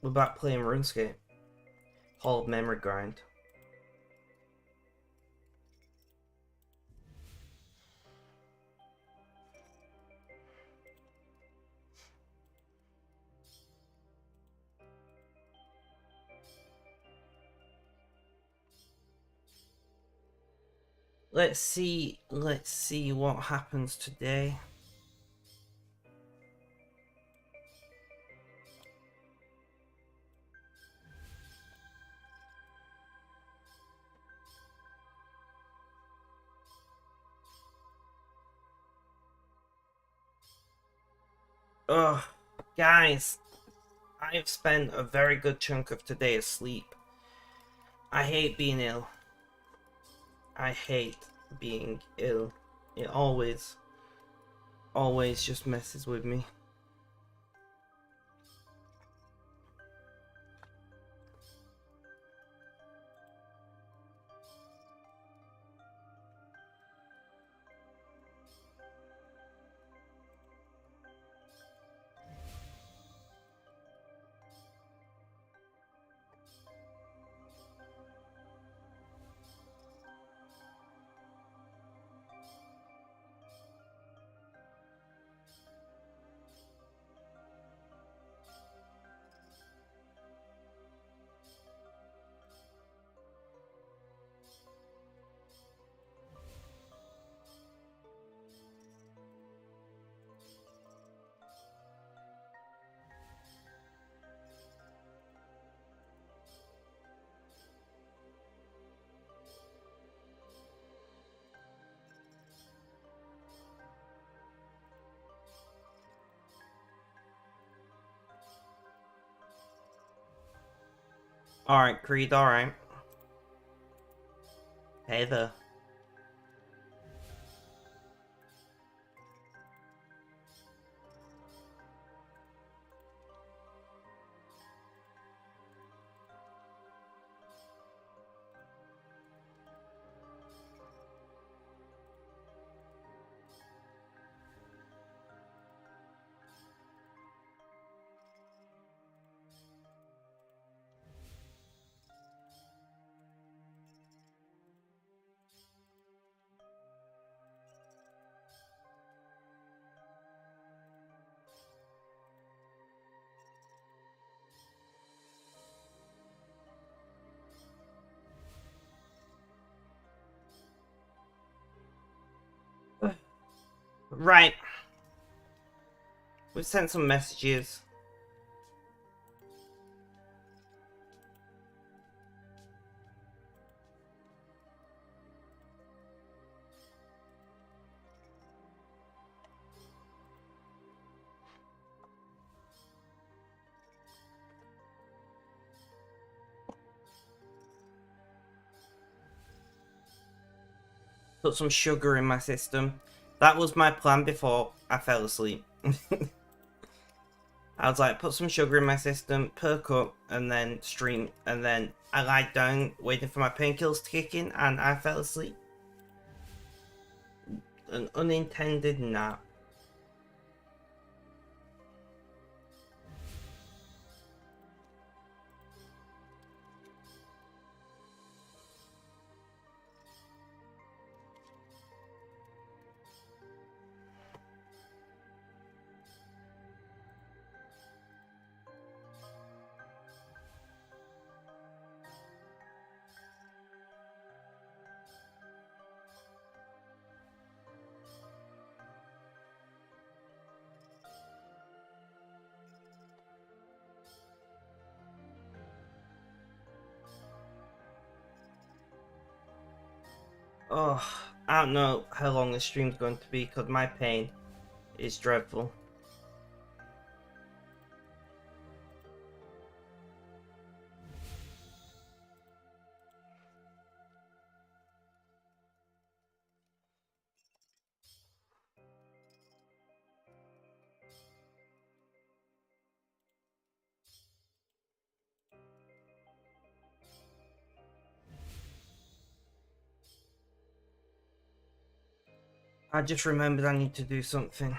We're back playing Runescape. Hall of Memory Grind. Let's see what happens today. Ugh, guys, I've spent a very good chunk of today asleep. I hate being ill. I hate being ill. It always just messes with me. Alright, Creed, alright. Hey there. Right. We've sent some messages. Put some sugar in my system. That was my plan before I fell asleep. I was like, put some sugar in my system, perk up, and then stream. And then I lied down, waiting for my painkillers to kick in, and I fell asleep. An unintended nap. Oh, I don't know how long this stream's going to be because my pain is dreadful. I just remembered I need to do something.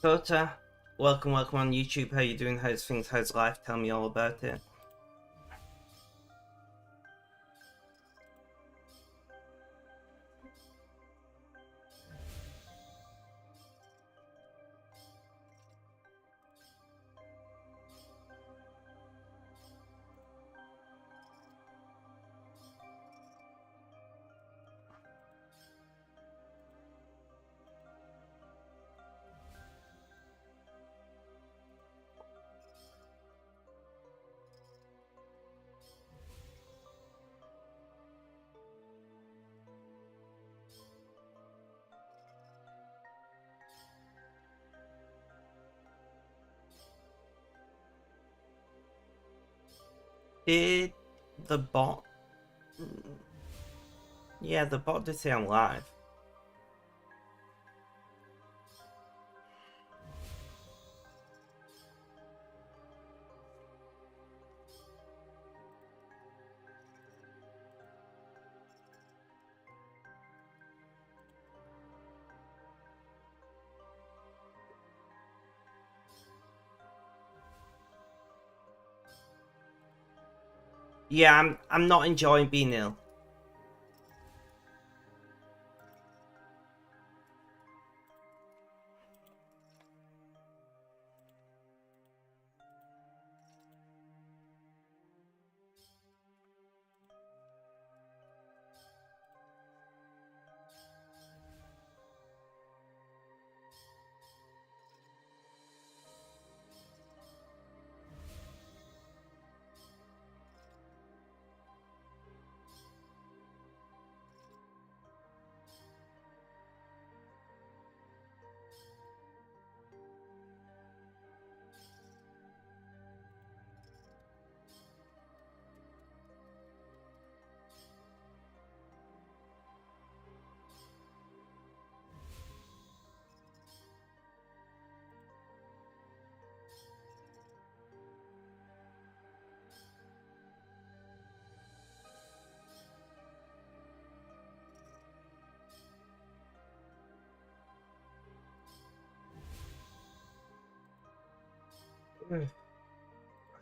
Tota, welcome on YouTube. How you doing? How's things? How's life? Tell me all about it. Did the bot... Yeah, the bot did say I'm live. Yeah, I'm not enjoying being ill.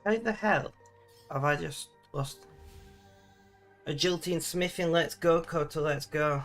How the hell have I just lost? Agility and smithing, let's go, Kota, let's go.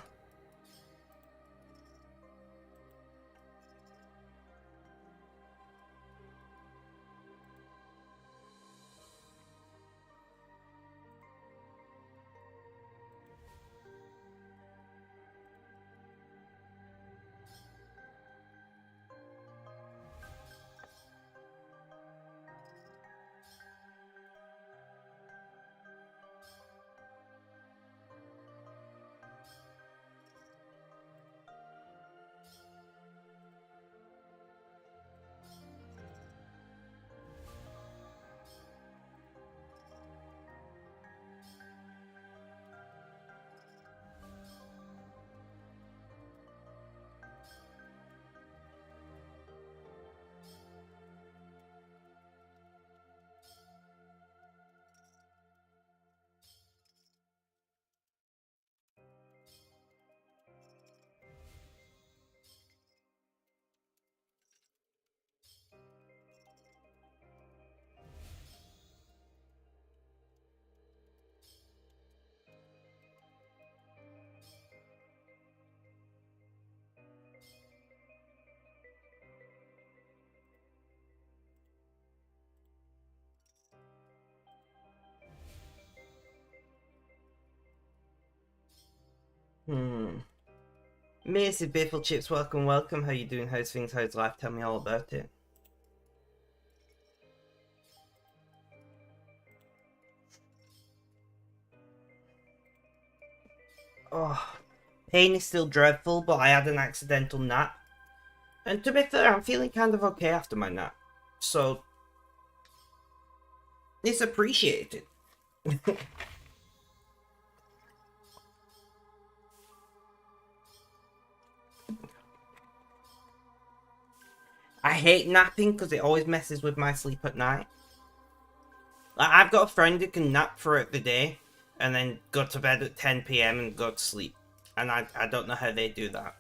Macy Biffle Chips, welcome. How you doing? How's things? How's life? Tell me all about it. Oh, pain is still dreadful, but I had an accidental nap. And to be fair, I'm feeling kind of okay after my nap. So, it's appreciated. I hate napping because it always messes with my sleep at night. Like, I've got a friend who can nap throughout the day and then go to bed at 10 p.m. and go to sleep. And I don't know how they do that.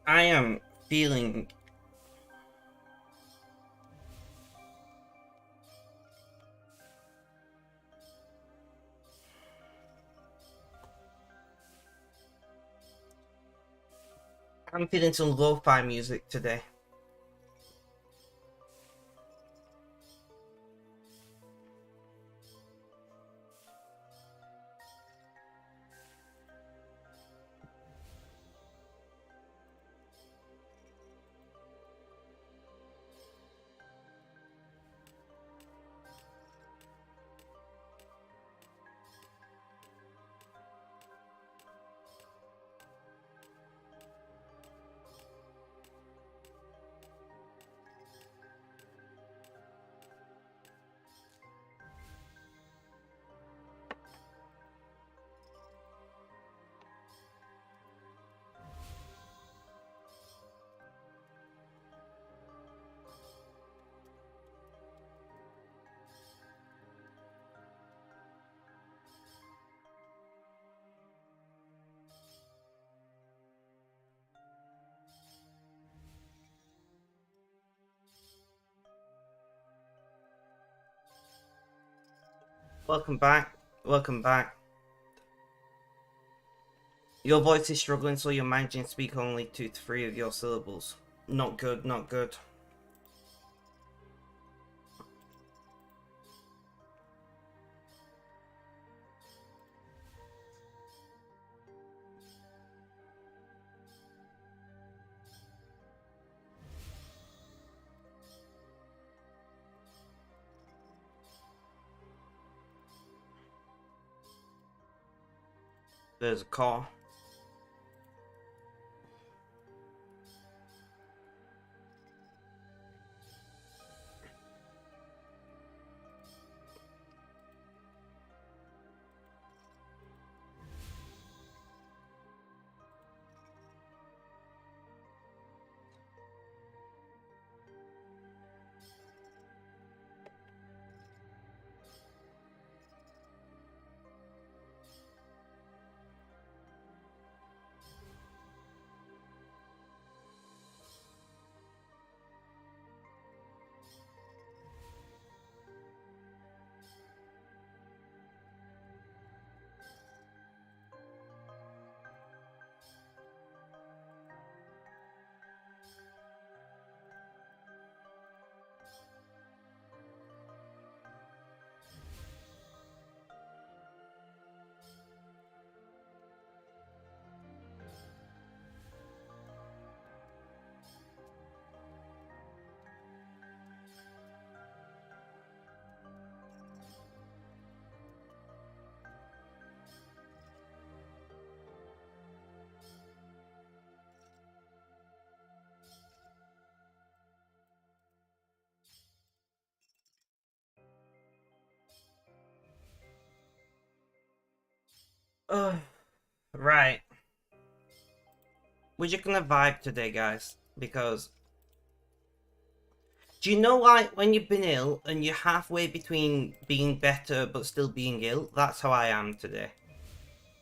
I am feeling... I'm feeling some lo-fi music today. Welcome back. Welcome back. Your voice is struggling, so you're managing to speak only 2 to 3 of your syllables. Not good, not good. There's a call. Right. We're just gonna vibe today, guys, because do you know, like, when you've been ill and you're halfway between being better but still being ill? That's how I am today.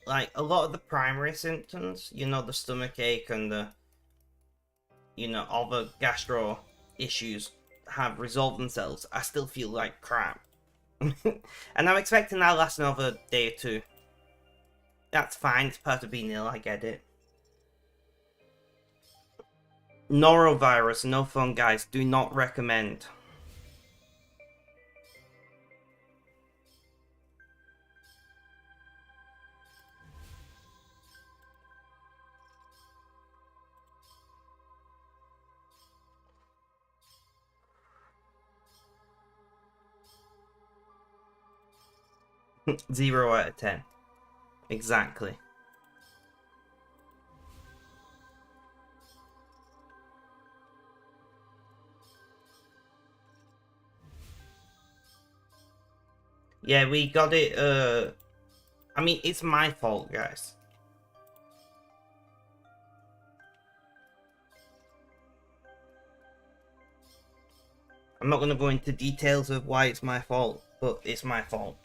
Like, a lot of the primary symptoms, you know, the stomach ache and the, you know, all the gastro issues have resolved themselves. I still feel like crap. And I'm expecting that last another day or two. That's fine, it's part of being ill, I get it. Norovirus, no fun, guys. Do not recommend. Zero out of 10. Exactly. Yeah, we got it, I mean, it's my fault, guys. I'm not gonna go into details of why it's my fault, but it's my fault.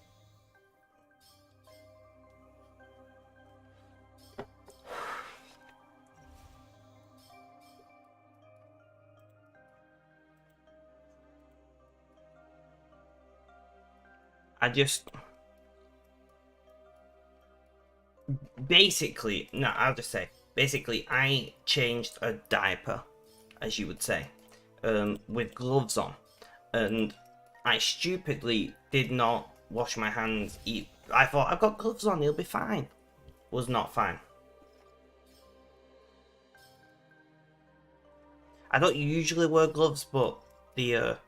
I just... Basically, no, I'll just say, basically, I changed a diaper, as you would say, with gloves on, and I stupidly did not wash my hands. I thought, I've got gloves on, he'll be fine. Was not fine. I don't usually wear gloves, but the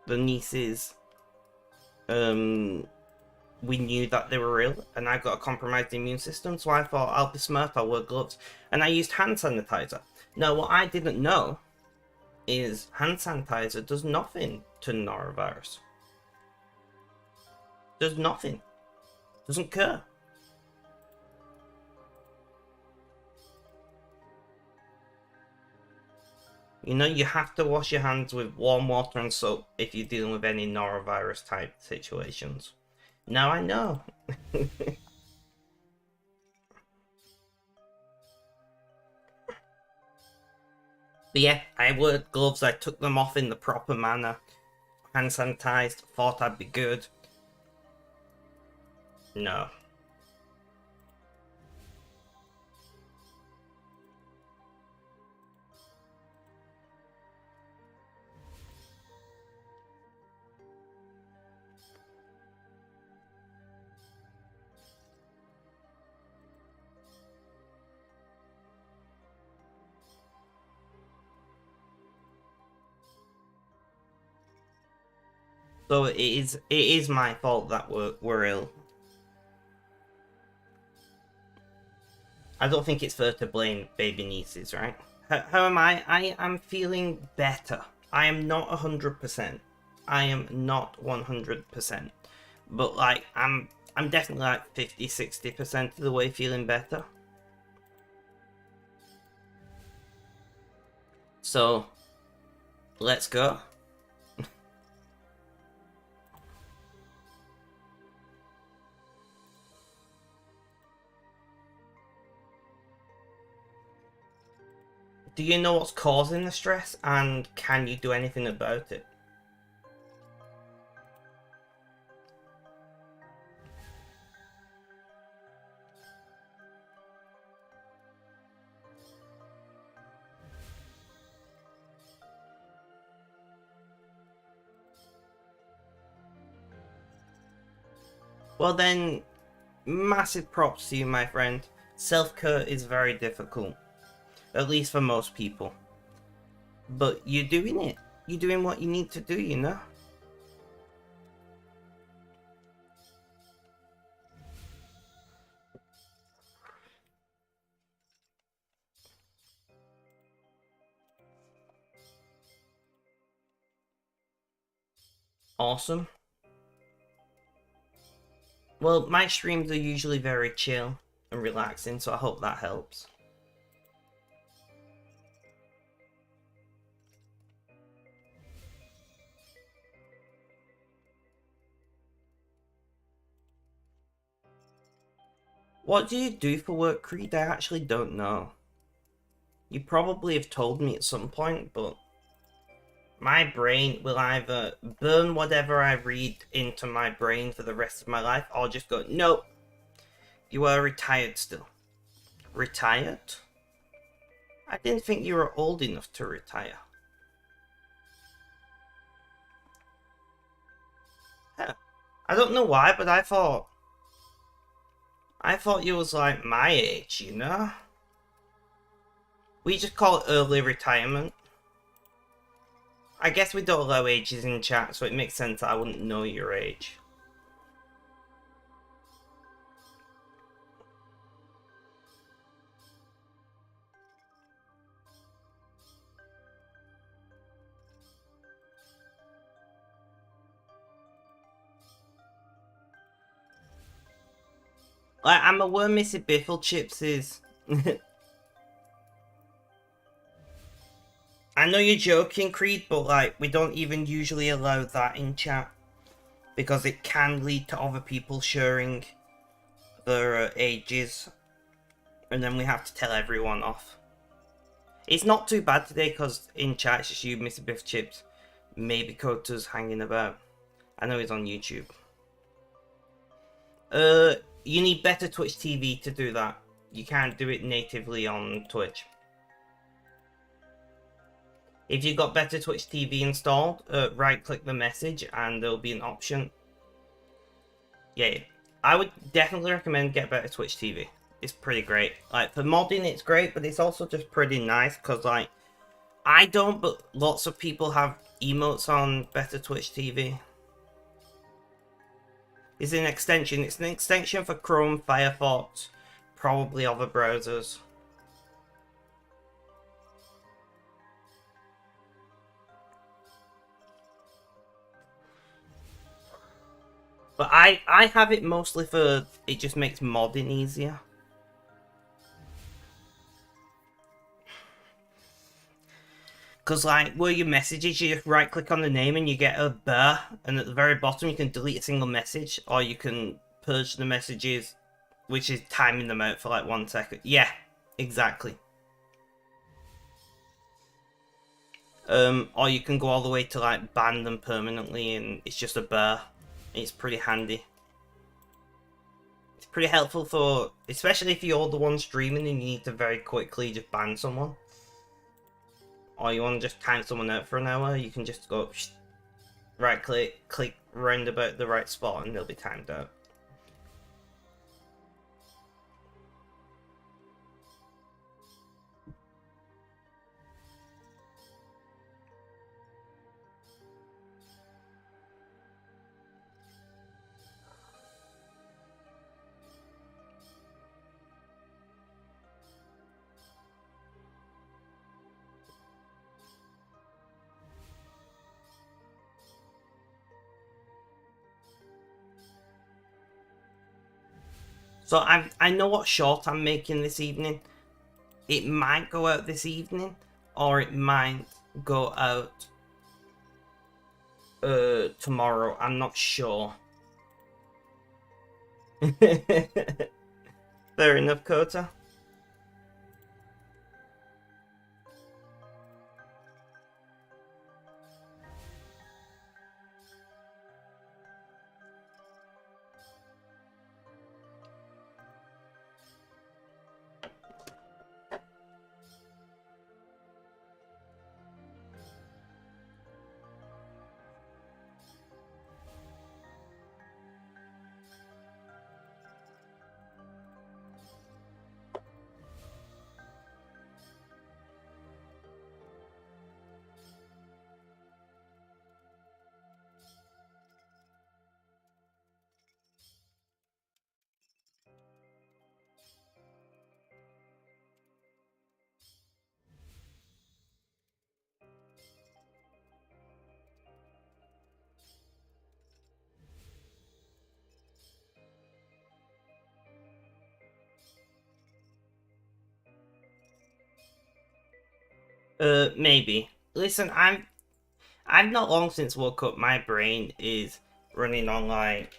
nieces, we knew that they were ill, and I got a compromised immune system, so I thought, I'll be smart, I'll wear gloves. And I used hand sanitizer. Now, what I didn't know is hand sanitizer does nothing to norovirus. Does nothing. Doesn't care. You know, you have to wash your hands with warm water and soap if you're dealing with any norovirus type situations. Now I know. But yeah, I wore gloves, I took them off in the proper manner. Hand sanitized, thought I'd be good. No. So it is my fault that we're ill. I don't think it's fair to blame baby nieces, right? How am I? I am feeling better. I am not 100%. I am not 100%. But like I'm definitely like 50-60% of the way feeling better. So let's go. Do you know what's causing the stress, and can you do anything about it? Well then, massive props to you, my friend. Self-care is very difficult. At least for most people. But you're doing it. You're doing what you need to do, you know? Awesome. Well, my streams are usually very chill and relaxing, so I hope that helps. What do you do for work, Creed? I actually don't know. You probably have told me at some point, but my brain will either burn whatever I read into my brain for the rest of my life, or just go, nope, you are retired still. Retired? I didn't think you were old enough to retire. Huh. I don't know why, but I thought you was like my age, you know? We just call it early retirement. I guess we don't allow ages in chat, so it makes sense that I wouldn't know your age. Like, I'm aware Missy Biffle Chips is... I know you're joking, Creed, but like, we don't even usually allow that in chat. Because it can lead to other people sharing their ages. And then we have to tell everyone off. It's not too bad today, because in chat it's just you, Mr. Biff Chips, maybe Kota's hanging about. I know he's on YouTube. You need better Twitch TV to do that. You can't do it natively on Twitch. If you've got better Twitch TV installed, right-click the message and there'll be an option. Yeah, I would definitely recommend get better Twitch TV. It's pretty great. Like, for modding, it's great, but it's also just pretty nice, because, like, I don't, but lots of people have emotes on better Twitch TV. It's an extension. It's an extension for Chrome, Firefox, probably other browsers. But I have it mostly for, it just makes modding easier. Because, like, where your messages, you just right click on the name and you get a bar, and at the very bottom you can delete a single message, or you can purge the messages, which is timing them out for like 1 second. Yeah, exactly. Or you can go all the way to like ban them permanently, and it's just a bar. It's pretty handy. It's pretty helpful for, especially if you're the one streaming and you need to very quickly just ban someone. Or you want to just time someone out for an hour, you can just go right click round about the right spot and they'll be timed out. So I know what short I'm making this evening. It might go out this evening, or it might go out tomorrow. I'm not sure. Fair enough, Kota. Maybe. Listen, I've not long since woke up. My brain is running on like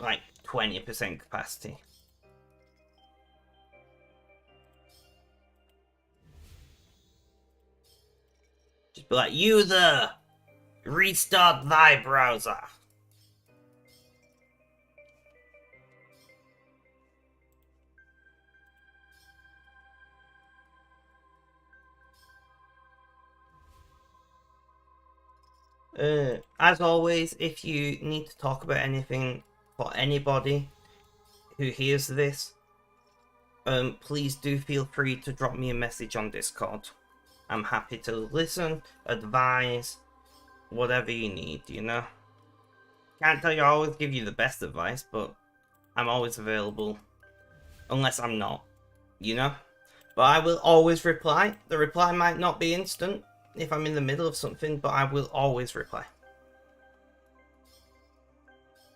20% capacity. Just be like, user, restart thy browser. As always, if you need to talk about anything for anybody who hears this, please do feel free to drop me a message on Discord. I'm happy to listen, advise, whatever you need, you know? Can't tell you I always give you the best advice, but I'm always available. Unless I'm not, you know? But I will always reply. The reply might not be instant if I'm in the middle of something, but I will always reply.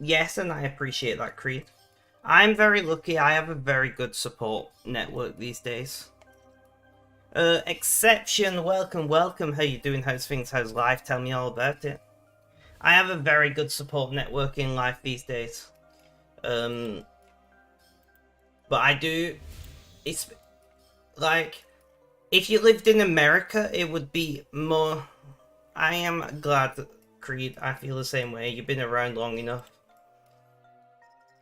Yes, and I appreciate that, Creed. I'm very lucky. I have a very good support network these days. Exception, welcome. How you doing? How's things? How's life? Tell me all about it. I have a very good support network in life these days. But I do... It's... Like... If you lived in America, it would be more... I am glad Creed, I feel the same way. You've been around long enough.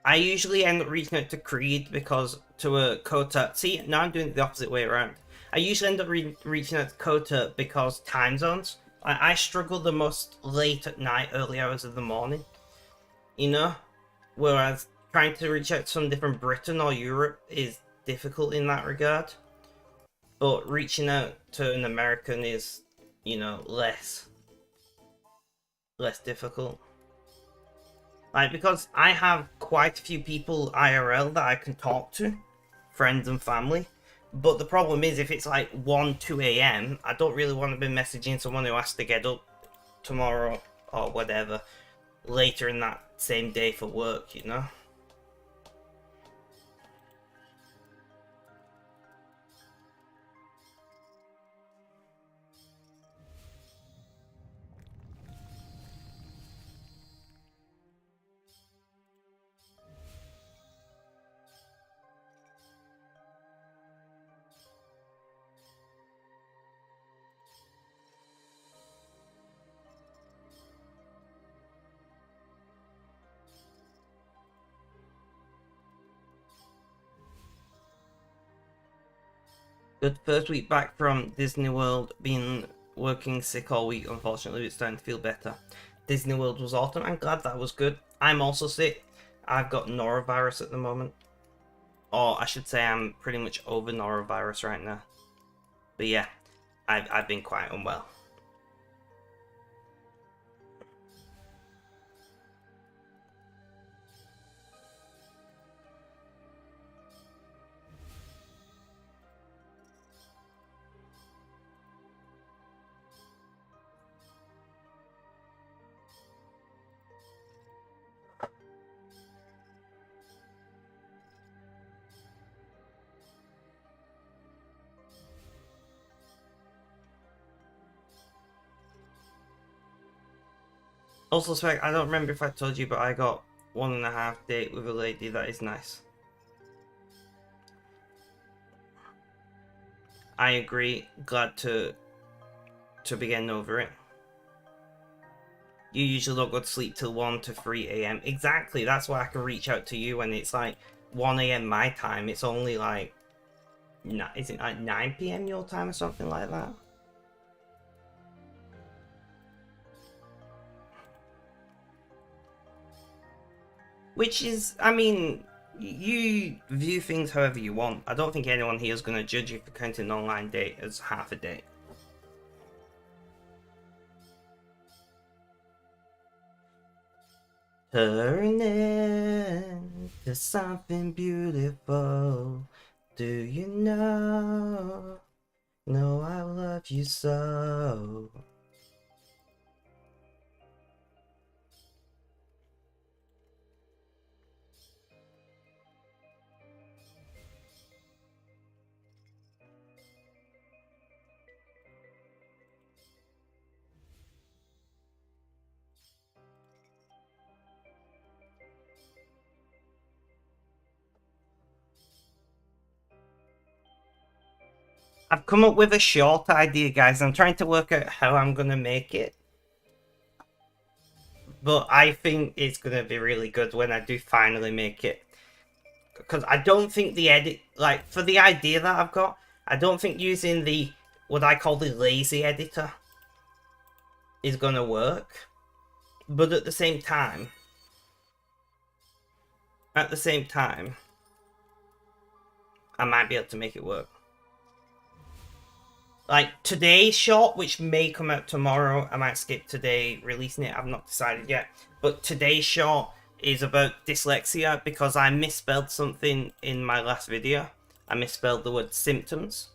I usually end up reaching out to Creed because to a Kota. See, now I'm doing it the opposite way around. I usually end up reaching out to Kota because time zones. I struggle the most late at night, early hours of the morning. You know? Whereas trying to reach out to someone from Britain or Europe is difficult in that regard. But reaching out to an American is, you know, less difficult. Like, because I have quite a few people IRL that I can talk to, friends and family. But the problem is, if it's like 1, 2 a.m, I don't really want to be messaging someone who has to get up tomorrow or whatever later in that same day for work, you know? Good first week back from Disney World, been working sick all week, unfortunately, it's starting to feel better. Disney World was awesome, I'm glad that was good. I'm also sick. I've got norovirus at the moment. Or I should say I'm pretty much over norovirus right now. But yeah, I've been quite unwell. Also, Spec, I don't remember if I told you, but I got 1.5 date with a lady. That is nice. I agree. Glad to be getting over it. You usually don't go to sleep till 1 to 3 a.m. Exactly. That's why I can reach out to you when it's like 1 a.m. my time. It's only like, is it like 9 p.m. your time or something like that? Which is, I mean, you view things however you want. I don't think anyone here is going to judge you for counting an online date as half a date. Turn into something beautiful. Do you know? No, I love you so. I've come up with a short idea, guys. I'm trying to work out how I'm going to make it. But I think it's going to be really good when I do finally make it. Because I don't think the edit, like, for the idea that I've got, I don't think using the, what I call the lazy editor is going to work. But at the same time, I might be able to make it work. Like, today's shot, which may come out tomorrow, I might skip today releasing it, I've not decided yet. But today's shot is about dyslexia because I misspelled something in my last video. I misspelled the word symptoms,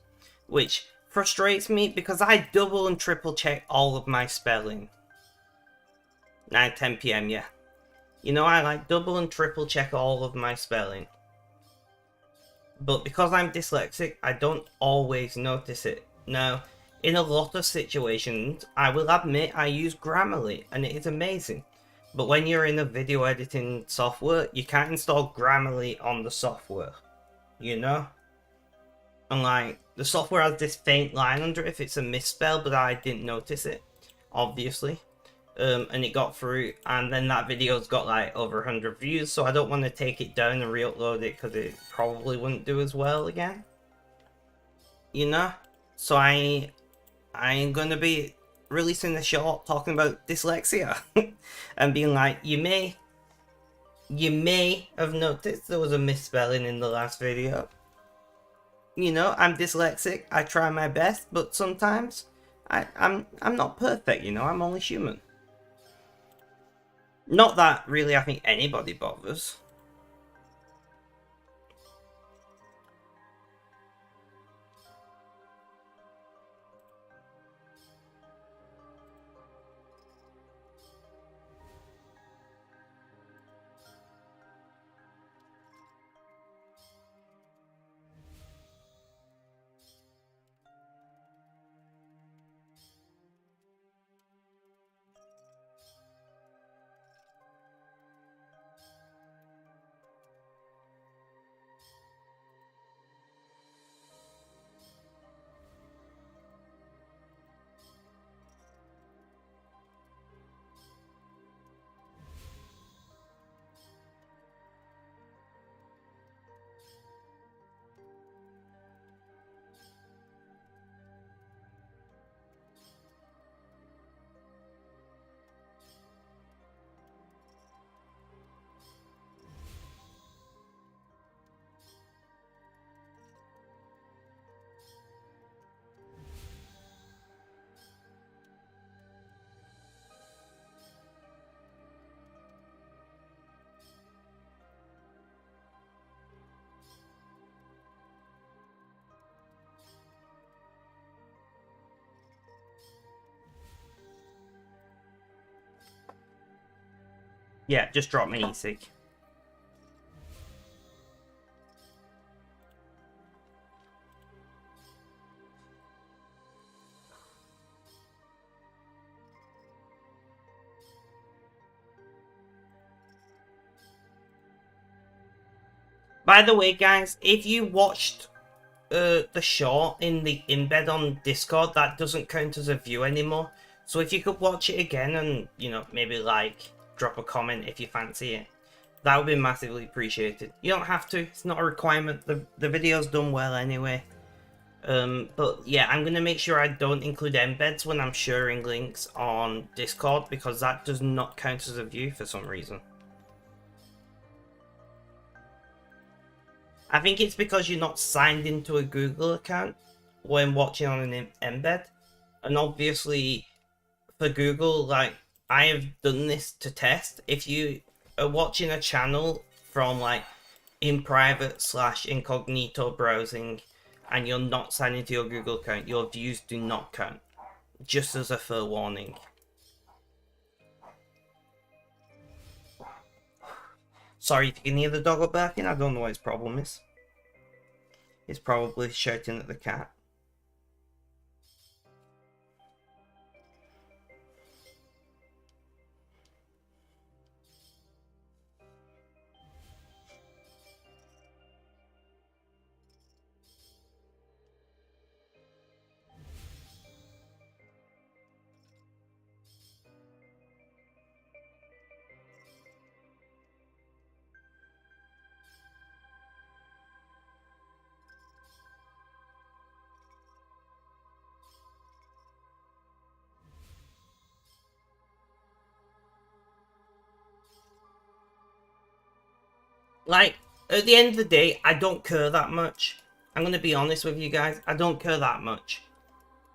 which frustrates me because I double and triple check all of my spelling. 9:10 p.m, yeah. You know, I like double and triple check all of my spelling. But because I'm dyslexic, I don't always notice it. Now, in a lot of situations, I will admit I use Grammarly, and it is amazing. But when you're in a video editing software, you can't install Grammarly on the software, you know? And like, the software has this faint line under it if it's a misspell, but I didn't notice it, obviously. and it got through, and then that video's got like over 100 views, so I don't want to take it down and re-upload it because it probably wouldn't do as well again, you know. So I'm gonna be releasing a short talking about dyslexia and being like, you may have noticed there was a misspelling in the last video. You know, I'm dyslexic, I try my best, but sometimes I'm not perfect, you know, I'm only human. Not that really I think anybody bothers. Yeah, just drop me easy. By the way, guys, if you watched the short in the embed on Discord, that doesn't count as a view anymore. So if you could watch it again and, you know, maybe like, drop a comment if you fancy it, that would be massively appreciated. You don't have to, it's not a requirement, the video's done well anyway. But yeah, I'm gonna make sure I don't include embeds when I'm sharing links on Discord, because that does not count as a view for some reason. I think it's because you're not signed into a Google account when watching on an embed. And obviously, for Google, like, I have done this to test. If you are watching a channel from, like, in private / incognito browsing, and you're not signed into your Google account, your views do not count. Just as a fair warning. Sorry if you can hear the dog barking, I don't know what his problem is. He's probably shouting at the cat. Like, at the end of the day, I don't care that much. I'm gonna be honest with you guys, I don't care that much.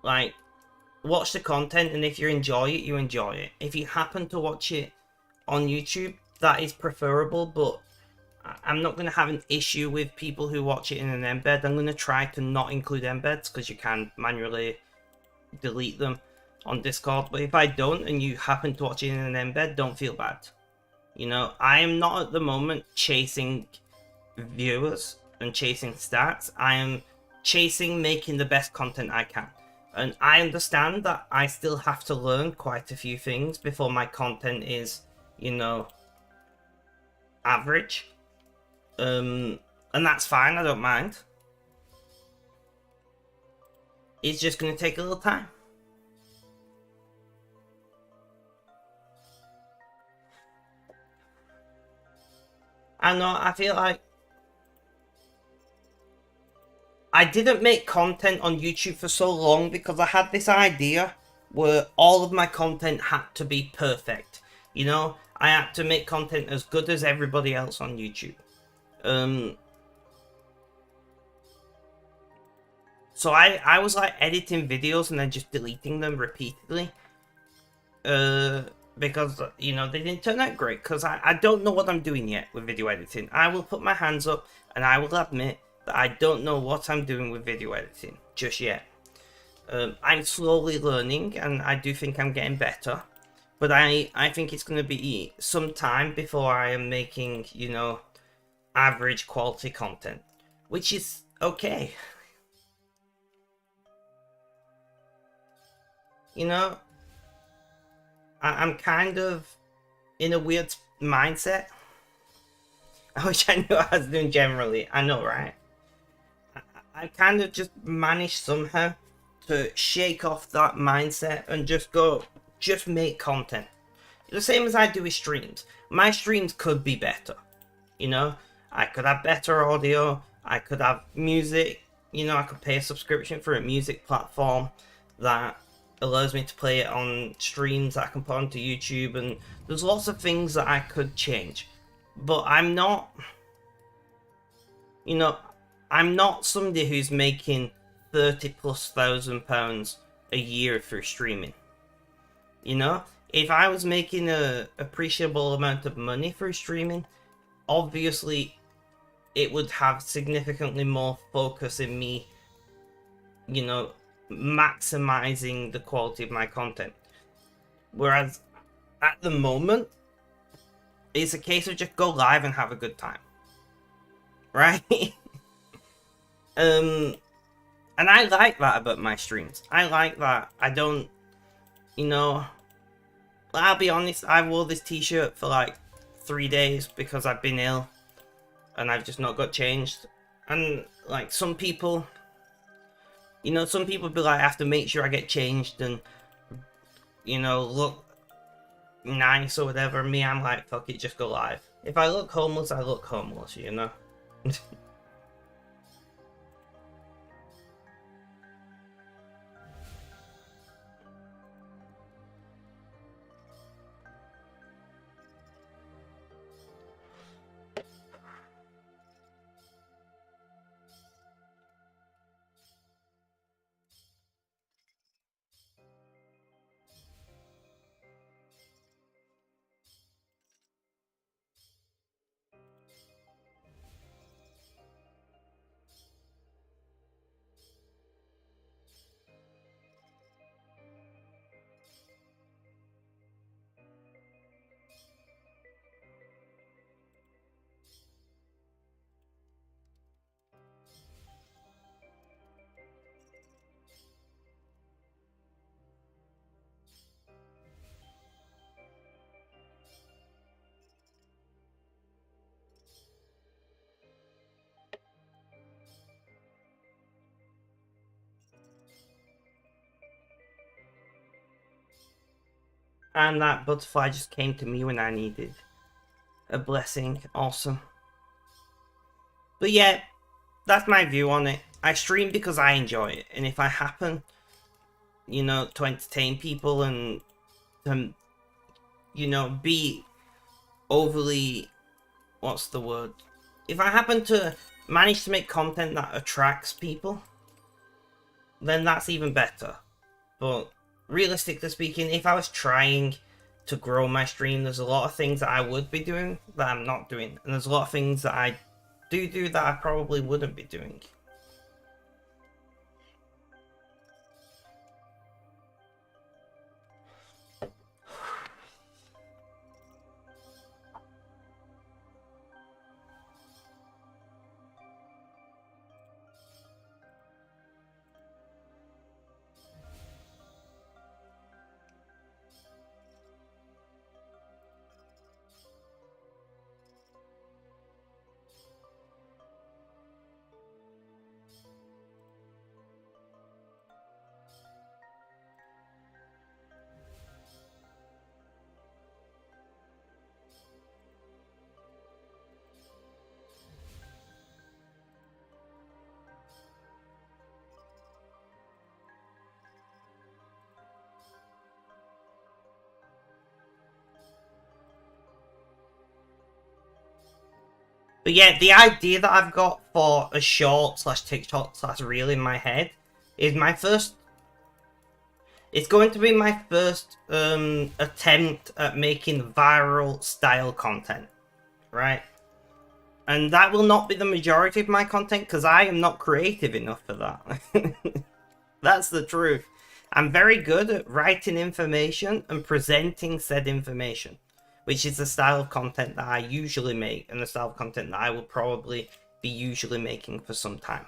Like, watch the content, and if you enjoy it, you enjoy it. If you happen to watch it on YouTube, that is preferable, but I'm not going to have an issue with people who watch it in an embed. I'm going to try to not include embeds, because you can manually delete them on Discord. But if I don't, and you happen to watch it in an embed, don't feel bad. You know, I am not at the moment chasing viewers and chasing stats. I am chasing making the best content I can. And I understand that I still have to learn quite a few things before my content is, you know, average. And that's fine, I don't mind. It's just going to take a little time. I know, I feel like I didn't make content on YouTube for so long because I had this idea where all of my content had to be perfect. You know, I had to make content as good as everybody else on YouTube. So I was like editing videos and then just deleting them repeatedly. Because, you know, they didn't turn out great because I don't know what I'm doing yet with video editing. I will put my hands up and I will admit that I don't know what I'm doing with video editing just yet. I'm slowly learning and I do think I'm getting better. But I think it's going to be some time before I am making, you know, average quality content. Which is okay. You know, I'm kind of in a weird mindset, which I knew I was doing generally. I know, right? I kind of just managed somehow to shake off that mindset and just make content. The same as I do with streams. My streams could be better. You know, I could have better audio. I could have music. You know, I could pay a subscription for a music platform that allows me to play it on streams that I can put onto YouTube. And there's lots of things that I could change. But I'm not, you know, I'm not somebody who's making 30 plus £1,000 a year through streaming. You know, if I was making a appreciable amount of money through streaming, obviously it would have significantly more focus in me, you know, maximizing the quality of my content. Whereas at the moment, it's a case of just go live and have a good time. Right? And I like that about my streams. I like that. I don't, you know, I'll be honest, I wore this t-shirt for like 3 days because I've been ill and I've just not got changed. And like some people, you know, some people be like, I have to make sure I get changed and, you know, look nice or whatever. Me, I'm like, fuck it, just go live. If I look homeless, I look homeless, you know? And that butterfly just came to me when I needed a blessing. Awesome. But yeah, that's my view on it. I stream because I enjoy it. And if I happen, you know, to entertain people and to, you know, be overly, what's the word? If I happen to manage to make content that attracts people, then that's even better. But realistically speaking, if I was trying to grow my stream, there's a lot of things that I would be doing that I'm not doing. And there's a lot of things that I do that I probably wouldn't be doing. But yeah, the idea that I've got for a short slash TikTok slash reel in my head is my first. It's going to be my first attempt at making viral style content, right? And that will not be the majority of my content because I am not creative enough for that. That's the truth. I'm very good at writing information and presenting said information, which is the style of content that I usually make and the style of content that I will probably be usually making for some time.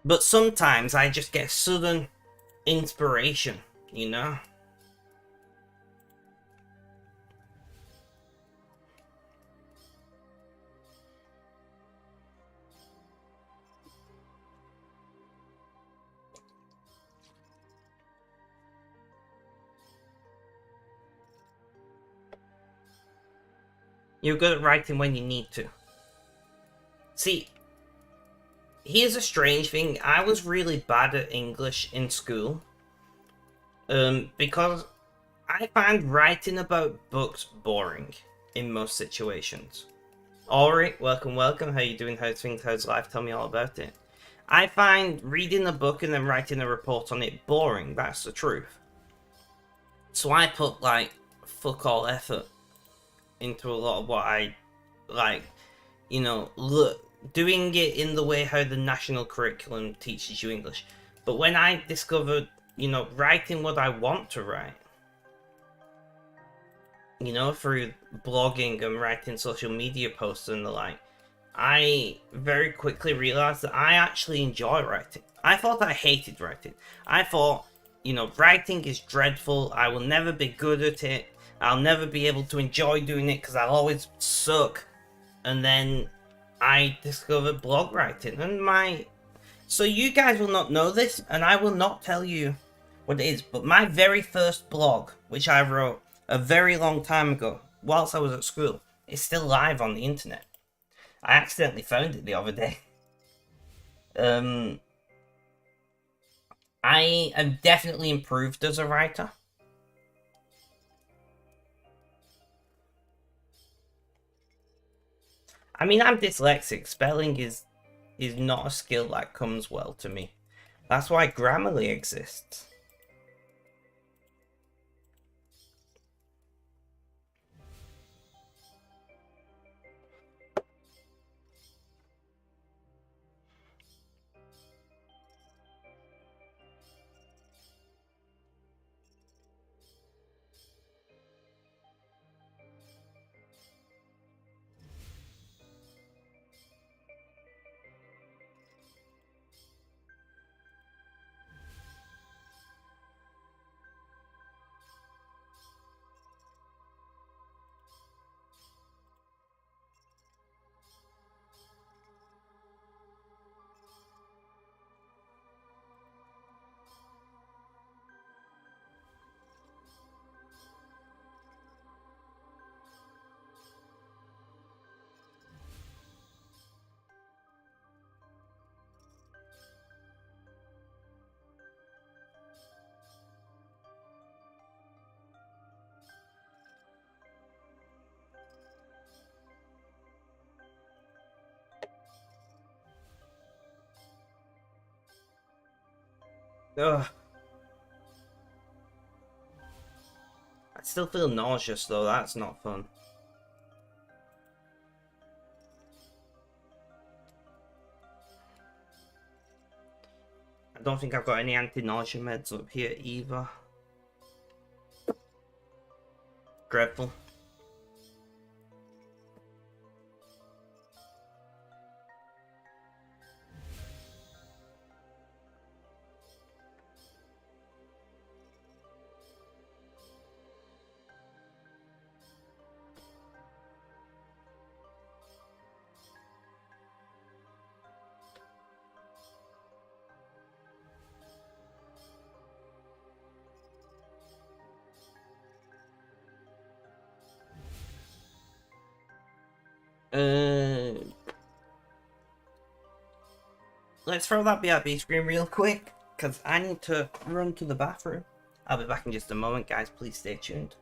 But sometimes I just get sudden inspiration, you know? You're good at writing when you need to. See, here's a strange thing. I was really bad at English in school. Because I find writing about books boring in most situations. Ori, welcome, welcome. How you doing? How's things? How's life? Tell me all about it. I find reading a book and then writing a report on it boring. That's the truth. So I put, like, fuck all effort into a lot of what I like, you know, look, doing it in the way how the national curriculum teaches you English. But when I discovered, you know, writing what I want to write, you know, through blogging and writing social media posts and the like, I very quickly realized that I actually enjoy writing. I thought I hated writing. I thought, you know, writing is dreadful. I will never be good at it. I'll never be able to enjoy doing it because I'll always suck. And then I discovered blog writing and my... So you guys will not know this, and I will not tell you what it is, but my very first blog, which I wrote a very long time ago, whilst I was at school, is still live on the internet. I accidentally found it the other day. I am definitely improved as a writer. I mean, I'm dyslexic. Spelling is not a skill that comes well to me. That's why Grammarly exists. Ugh. I still feel nauseous though, that's not fun. I don't think I've got any anti-nausea meds up here either. Dreadful. Let's throw that BRB screen real quick, because I need to run to the bathroom. I'll be back in just a moment, guys. Please stay tuned.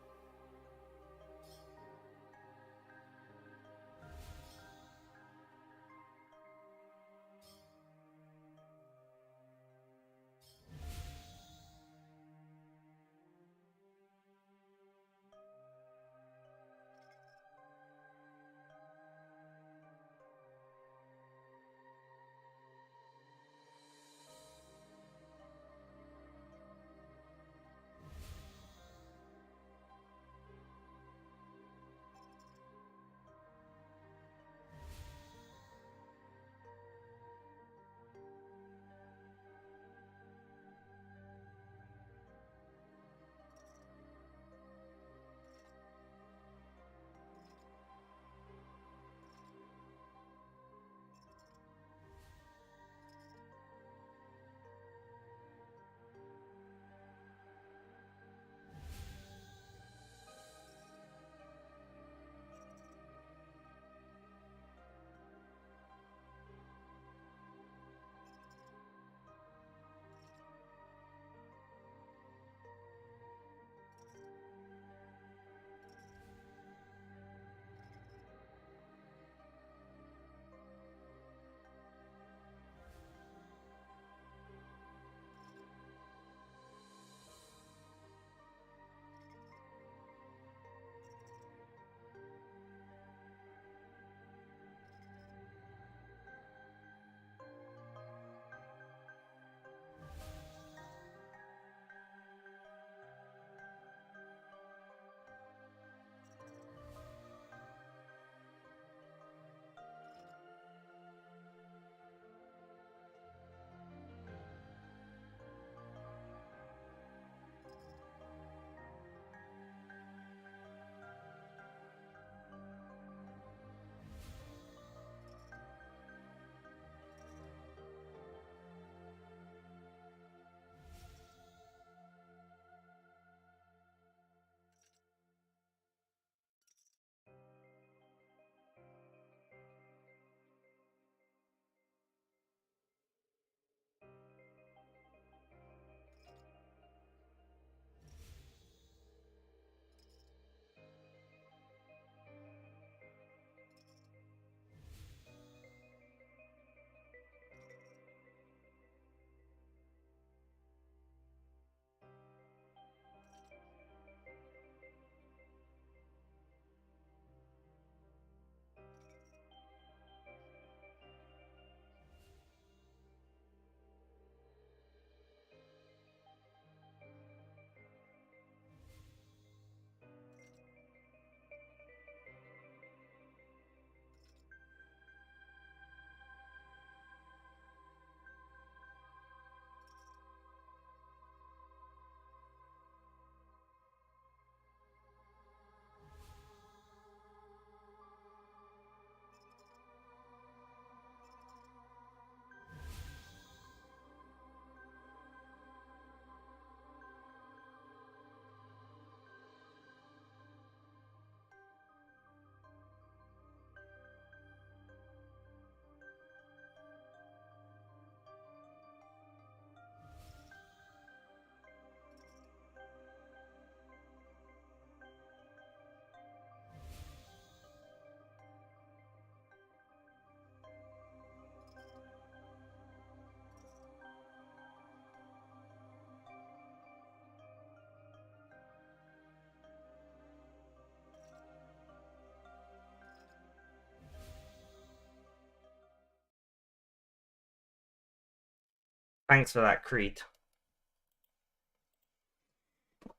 Thanks for that, Creed.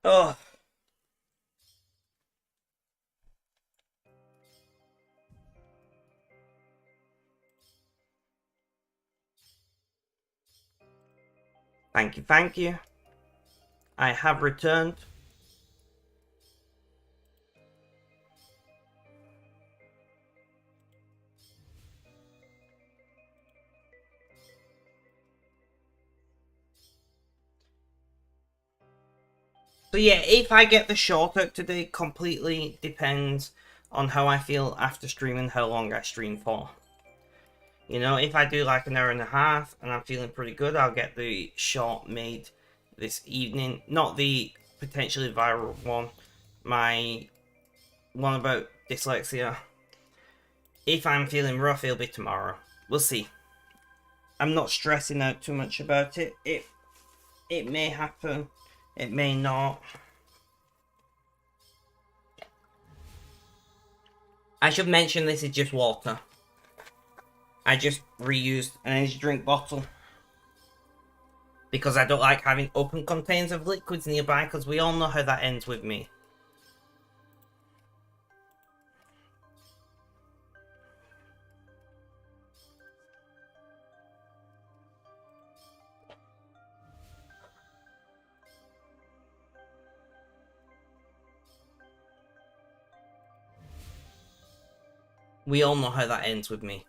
Oh. Thank you, thank you. I have returned. So yeah, if I get the short hook today, completely depends on how I feel after streaming, how long I stream for. You know, if I do like an hour and a half and I'm feeling pretty good, I'll get the short made this evening. Not the potentially viral one, my one about dyslexia. If I'm feeling rough, it'll be tomorrow. We'll see. I'm not stressing out too much about it. It may happen, it may not. I should mention this is just water. I just reused an energy drink bottle because I don't like having open containers of liquids nearby, because we all know how that ends with me. We all know how that ends with me.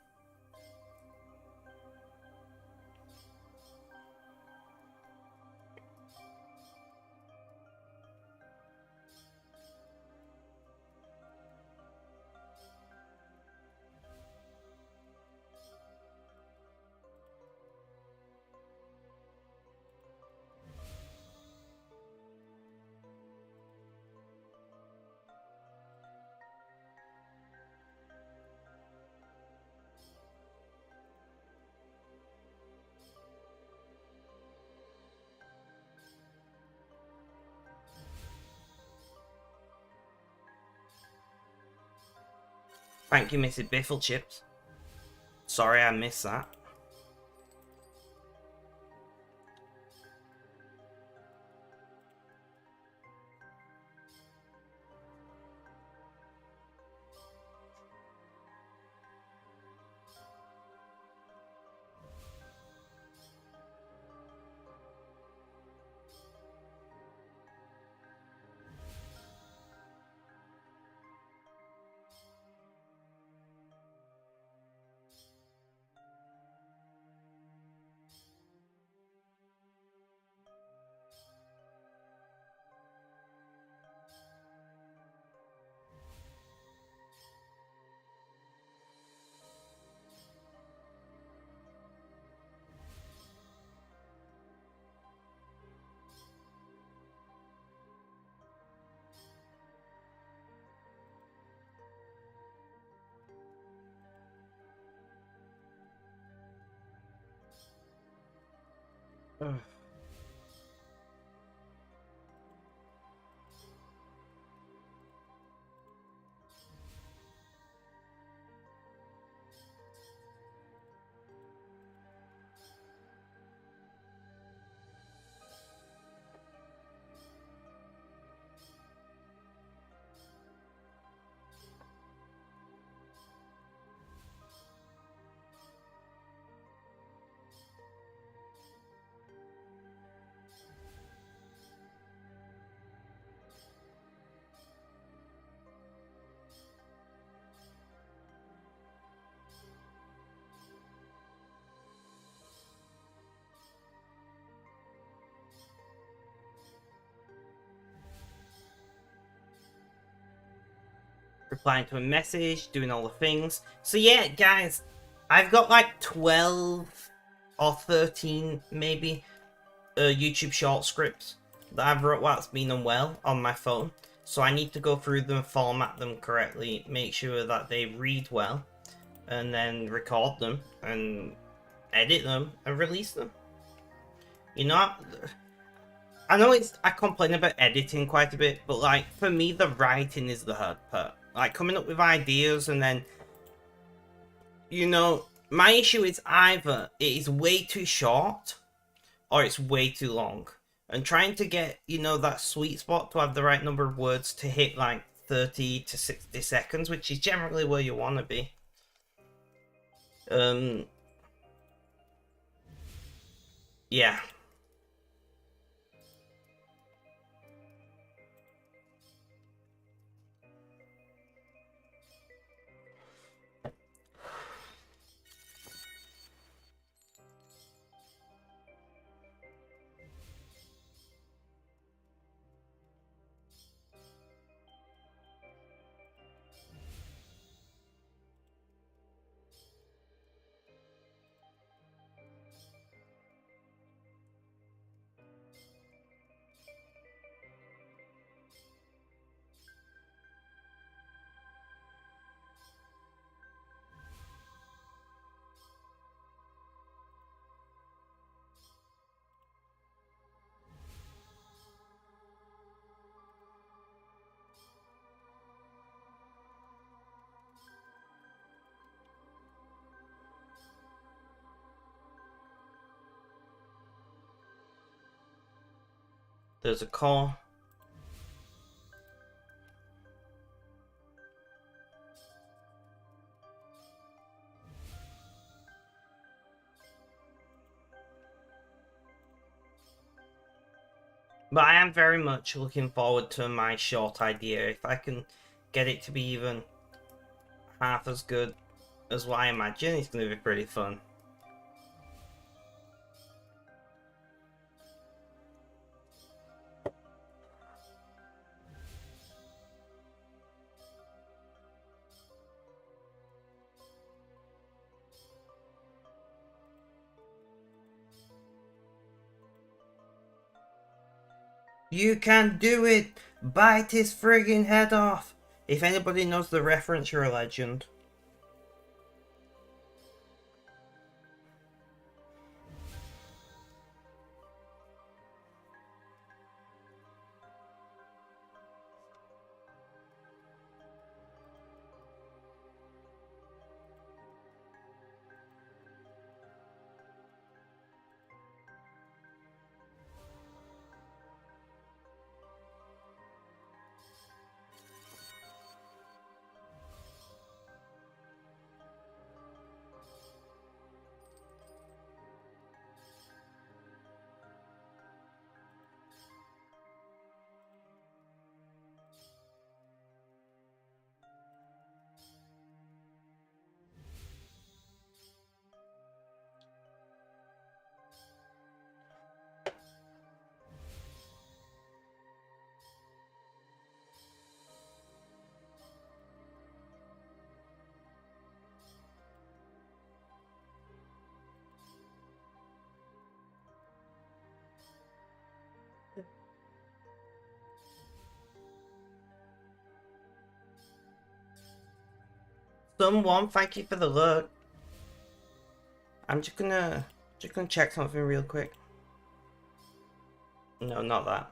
Thank you, Mrs. Biffle Chips. Sorry I missed that. Ugh. Replying to a message, doing all the things. So yeah, guys, I've got like 12 or 13 maybe YouTube short scripts that I've wrote while it's been unwell on my phone. So I need to go through them, format them correctly, make sure that they read well, and then record them and edit them and release them. You know, I know I complain about editing quite a bit, but like for me the writing is the hard part. Like coming up with ideas, and then, you know, my issue is either it is way too short or it's way too long. And trying to get, you know, that sweet spot to have the right number of words to hit like 30 to 60 seconds, which is generally where you want to be. Yeah. There's a call. But I am very much looking forward to my short idea. If I can get it to be even half as good as what I imagine, it's going to be pretty fun. You can do it! Bite his friggin' head off! If anybody knows the reference, you're a legend. Someone, thank you for the look. I'm just gonna check something real quick. No, not that.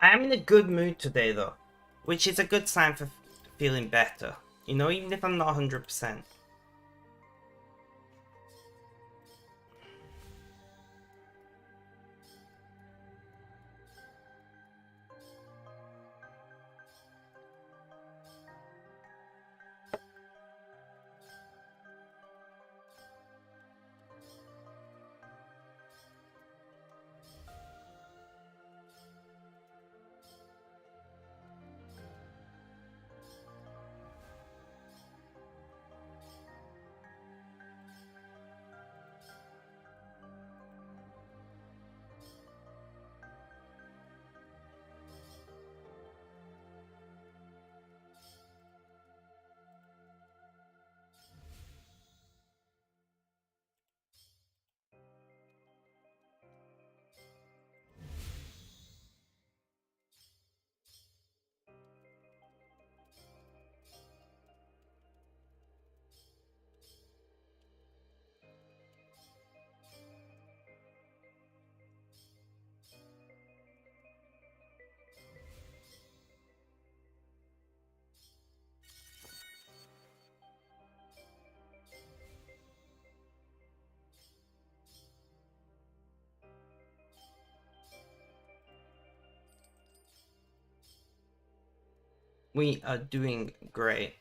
I am in a good mood today though, which is a good sign for feeling better. You know, even if I'm not 100%. We are doing great.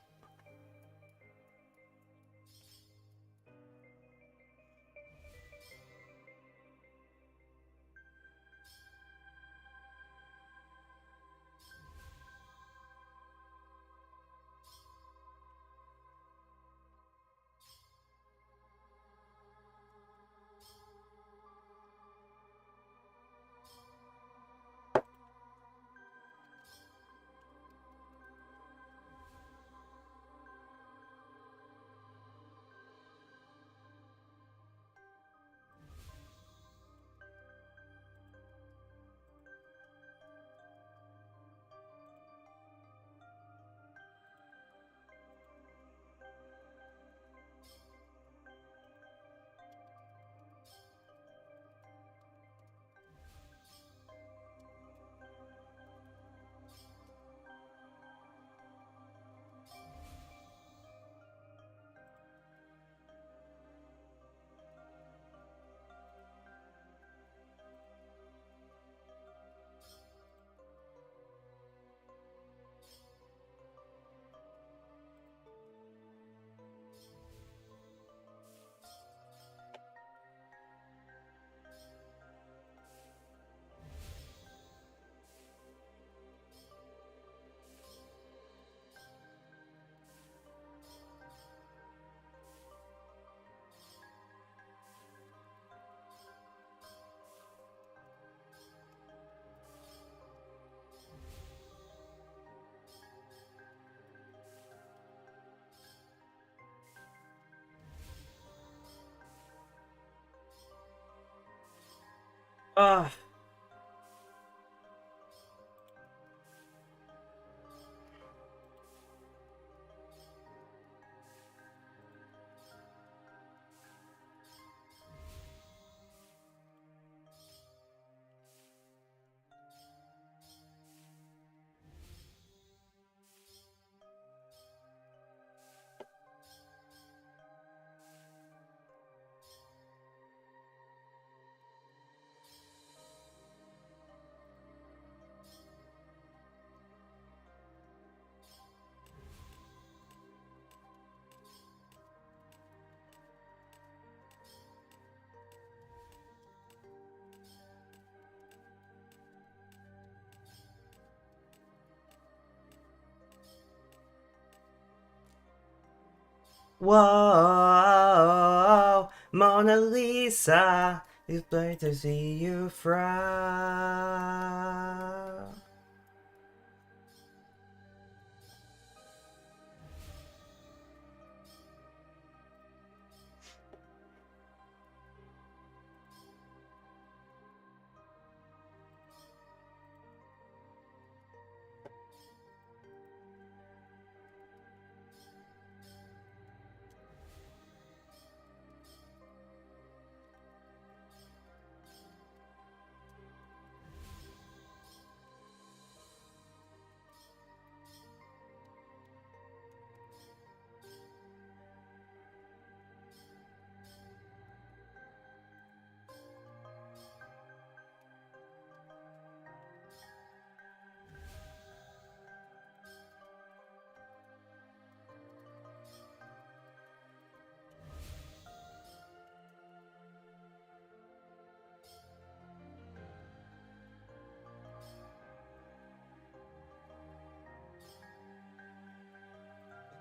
Ugh. Whoa, Mona Lisa, it's great to see you frown.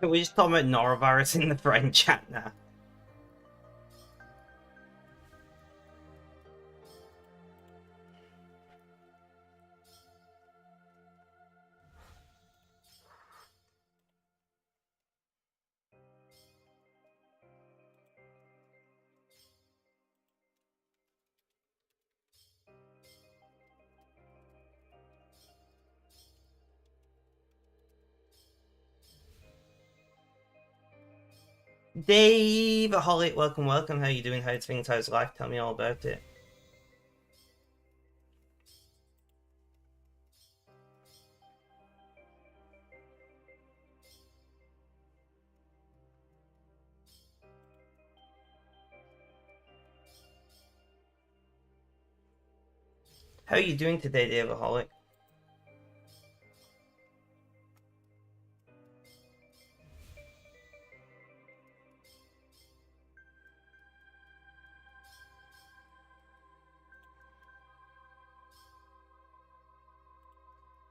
We just talking about norovirus in the friend chat now. Dave, Holly, welcome, welcome. How you doing? How's things? How's life? Tell me all about it. How are you doing today, Dave, Holly?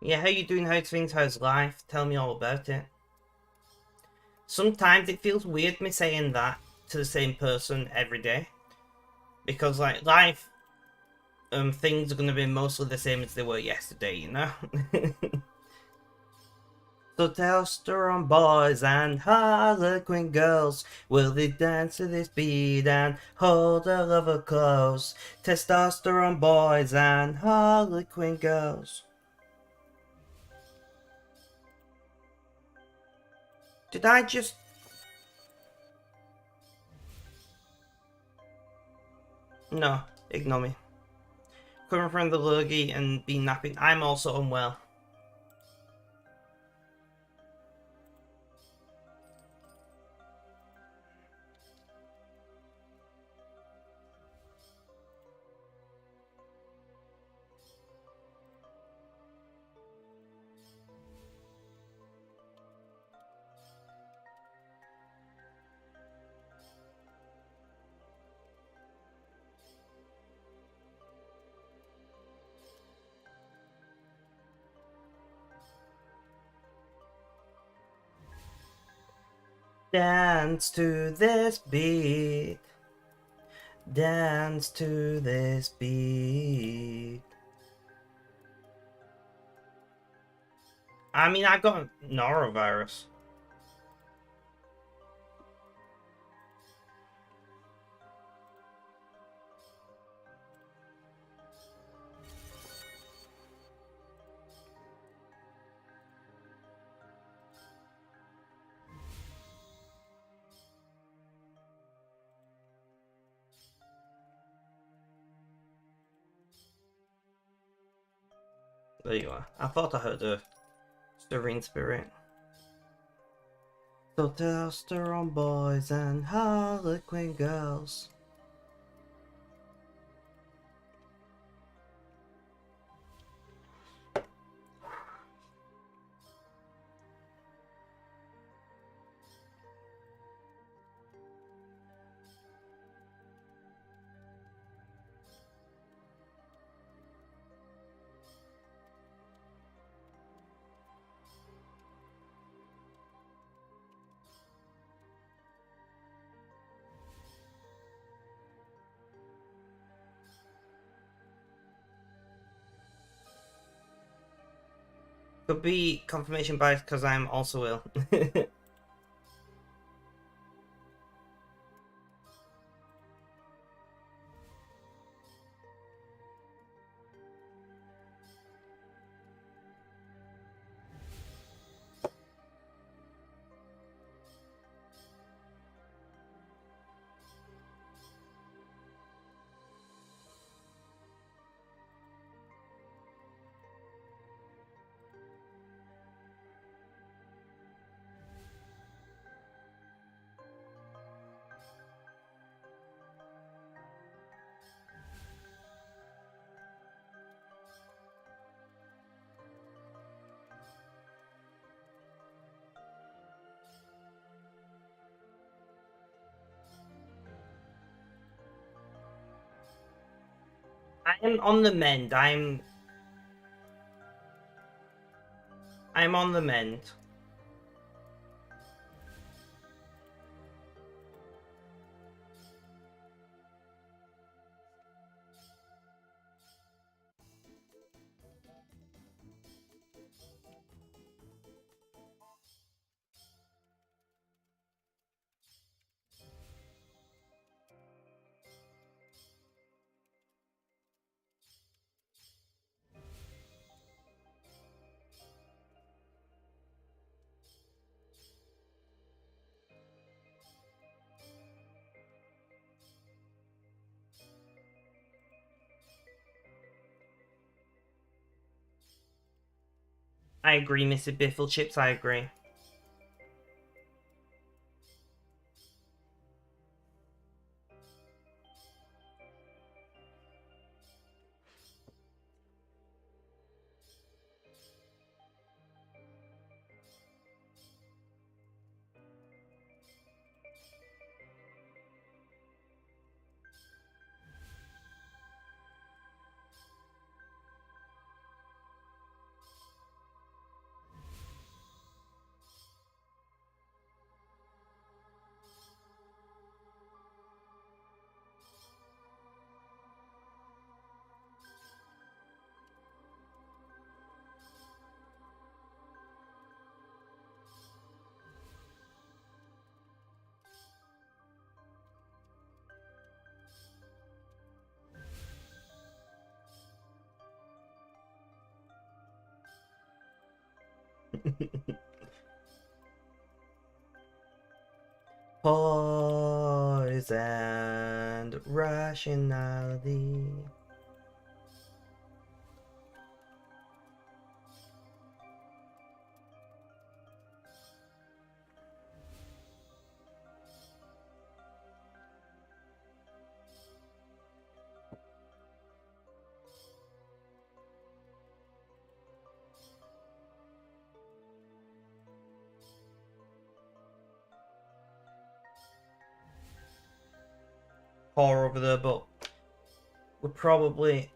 Yeah, how you doing? How's things? How's life? Tell me all about it. Sometimes it feels weird me saying that to the same person every day. Because, like, life, things are gonna be mostly the same as they were yesterday, you know? So testosterone boys and harlequin girls, will they dance to this beat and hold a lover close? Testosterone boys and harlequin girls. Did I just... No, ignore me. Coming from the lurgy and be napping, I'm also unwell. Dance to this beat. Dance to this beat. I mean, I got norovirus. There you are. I thought I heard a stirring spirit. So testosterone boys and harlequin girls. Could be confirmation bias because I'm also ill. I am on the mend. I'm on the mend. I agree, Mr. Biffle Chips, I agree. Poisoned rationality. Pour over there, but we're probably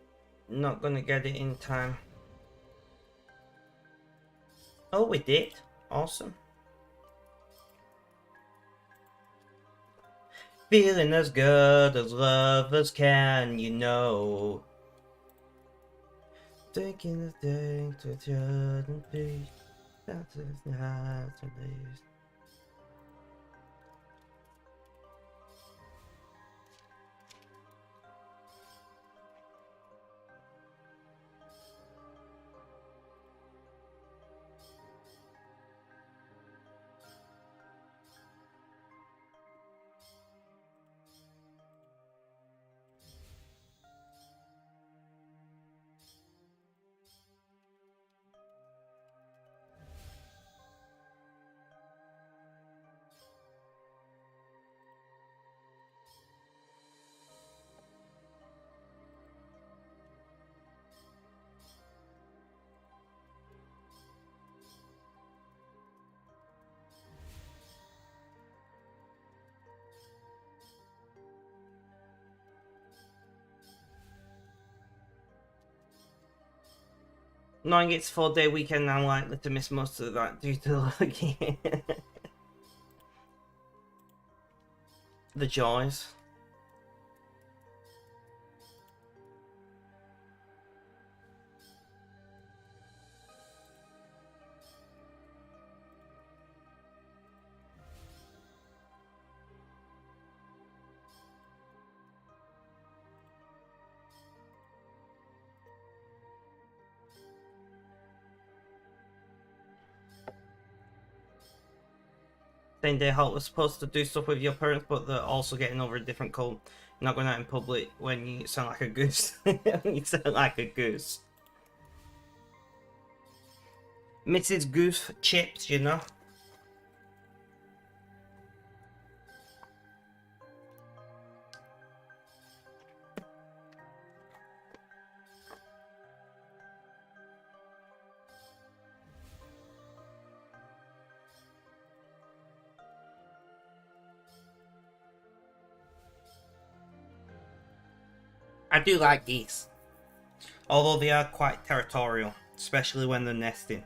not gonna get it in time. Oh, we did. Awesome. Feeling as good as lovers can, you know. Taking a thing to church and peace. That is the heart to least. Knowing it's 4-day weekend, I'm likely to miss most of that due to the joys. Same day Halt was supposed to do stuff with your parents, but they're also getting over a different cold. You're not going out in public when you sound like a goose. You sound like a goose. Mrs. Goose chips, you know? I do like geese. Although they are quite territorial, especially when they're nesting.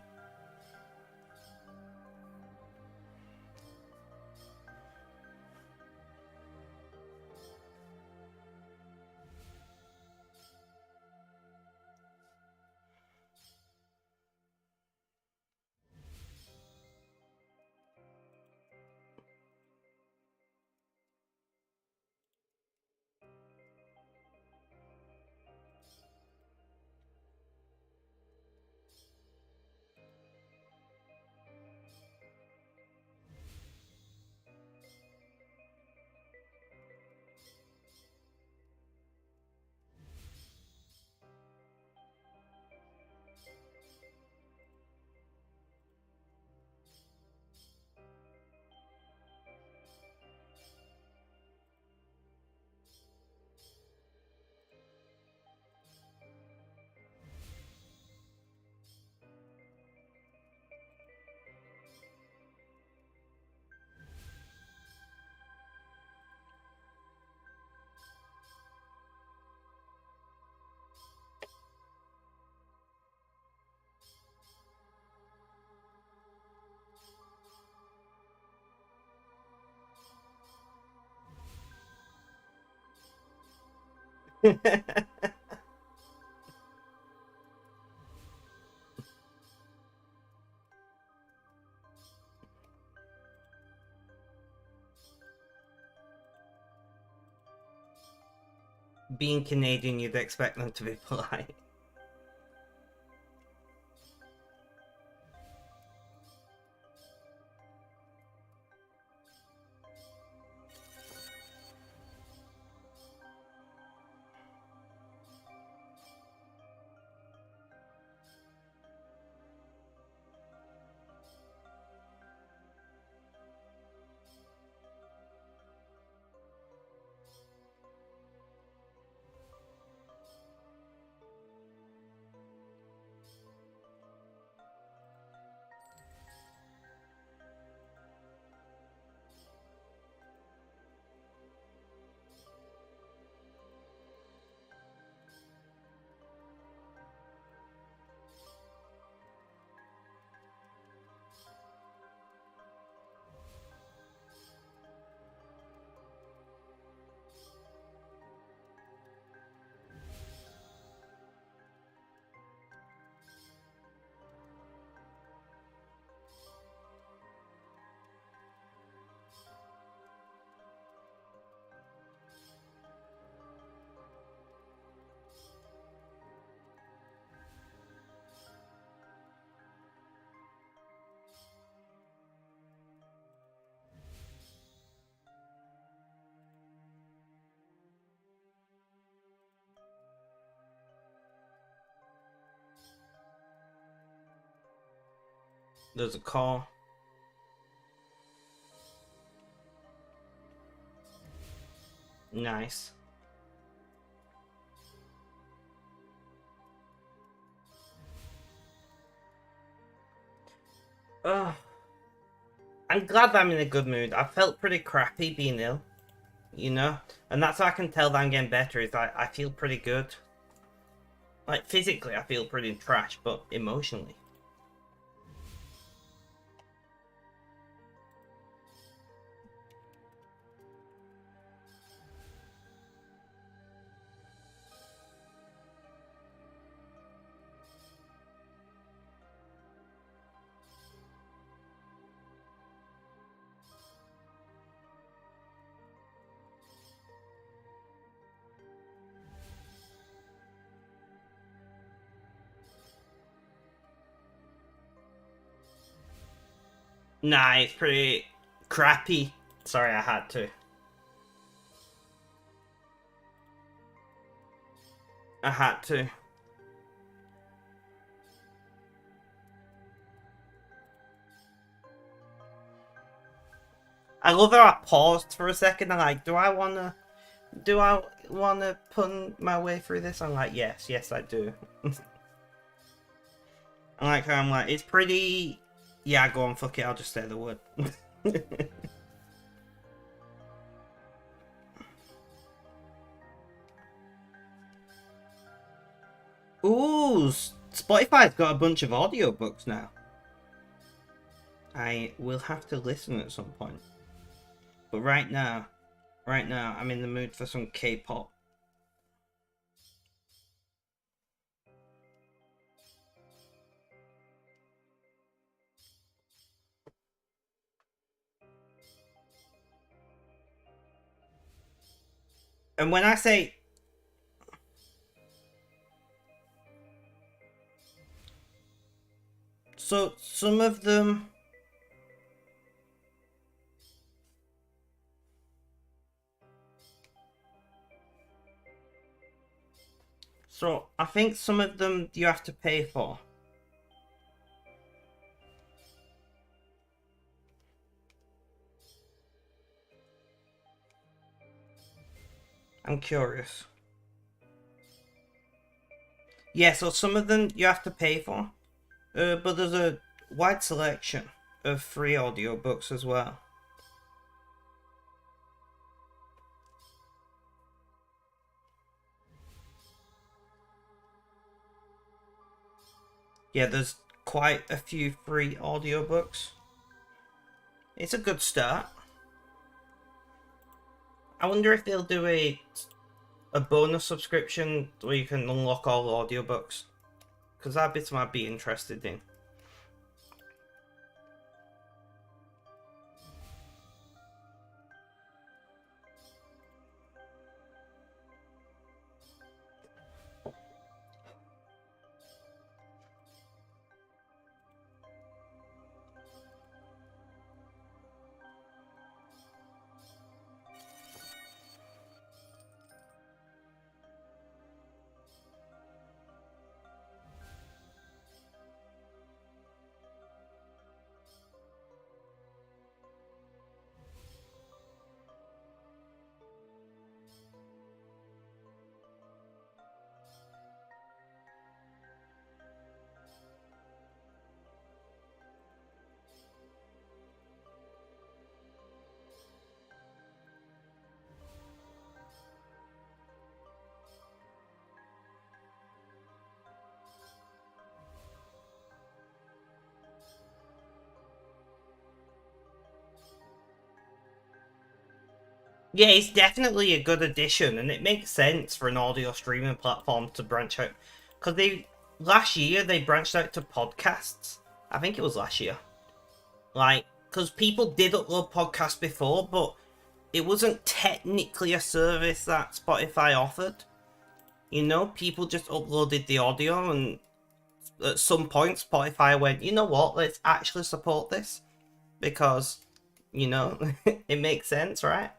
Being Canadian, you'd expect them to be polite. There's a call. Nice. Ugh. I'm glad that I'm in a good mood. I felt pretty crappy being ill, you know? And that's how I can tell that I'm getting better, is I feel pretty good. Like, physically, I feel pretty trash, but emotionally. Nah, it's pretty crappy. Sorry, I had to. I had to. I love how I paused for a second. I'm like, do I wanna put my way through this? I'm like, yes, I do. I'm like, it's pretty. Yeah, go on, fuck it. I'll just say the word. Ooh, Spotify's got a bunch of audiobooks now. I will have to listen at some point. But right now, I'm in the mood for some K-pop. And when I say... So, some of them... So, I think some of them you have to pay for. I'm curious. Yeah, so some of them you have to pay for. But there's a wide selection of free audiobooks as well. Yeah, there's quite a few free audiobooks. It's a good start. I wonder if they'll do a bonus subscription where you can unlock all audiobooks. Because that bit I might be interested in. Yeah, it's definitely a good addition, and it makes sense for an audio streaming platform to branch out. Because last year, they branched out to podcasts. I think it was last year. Like, because people did upload podcasts before, but it wasn't technically a service that Spotify offered. You know, people just uploaded the audio, and at some point, Spotify went, you know what, let's actually support this. Because, you know, it makes sense, right?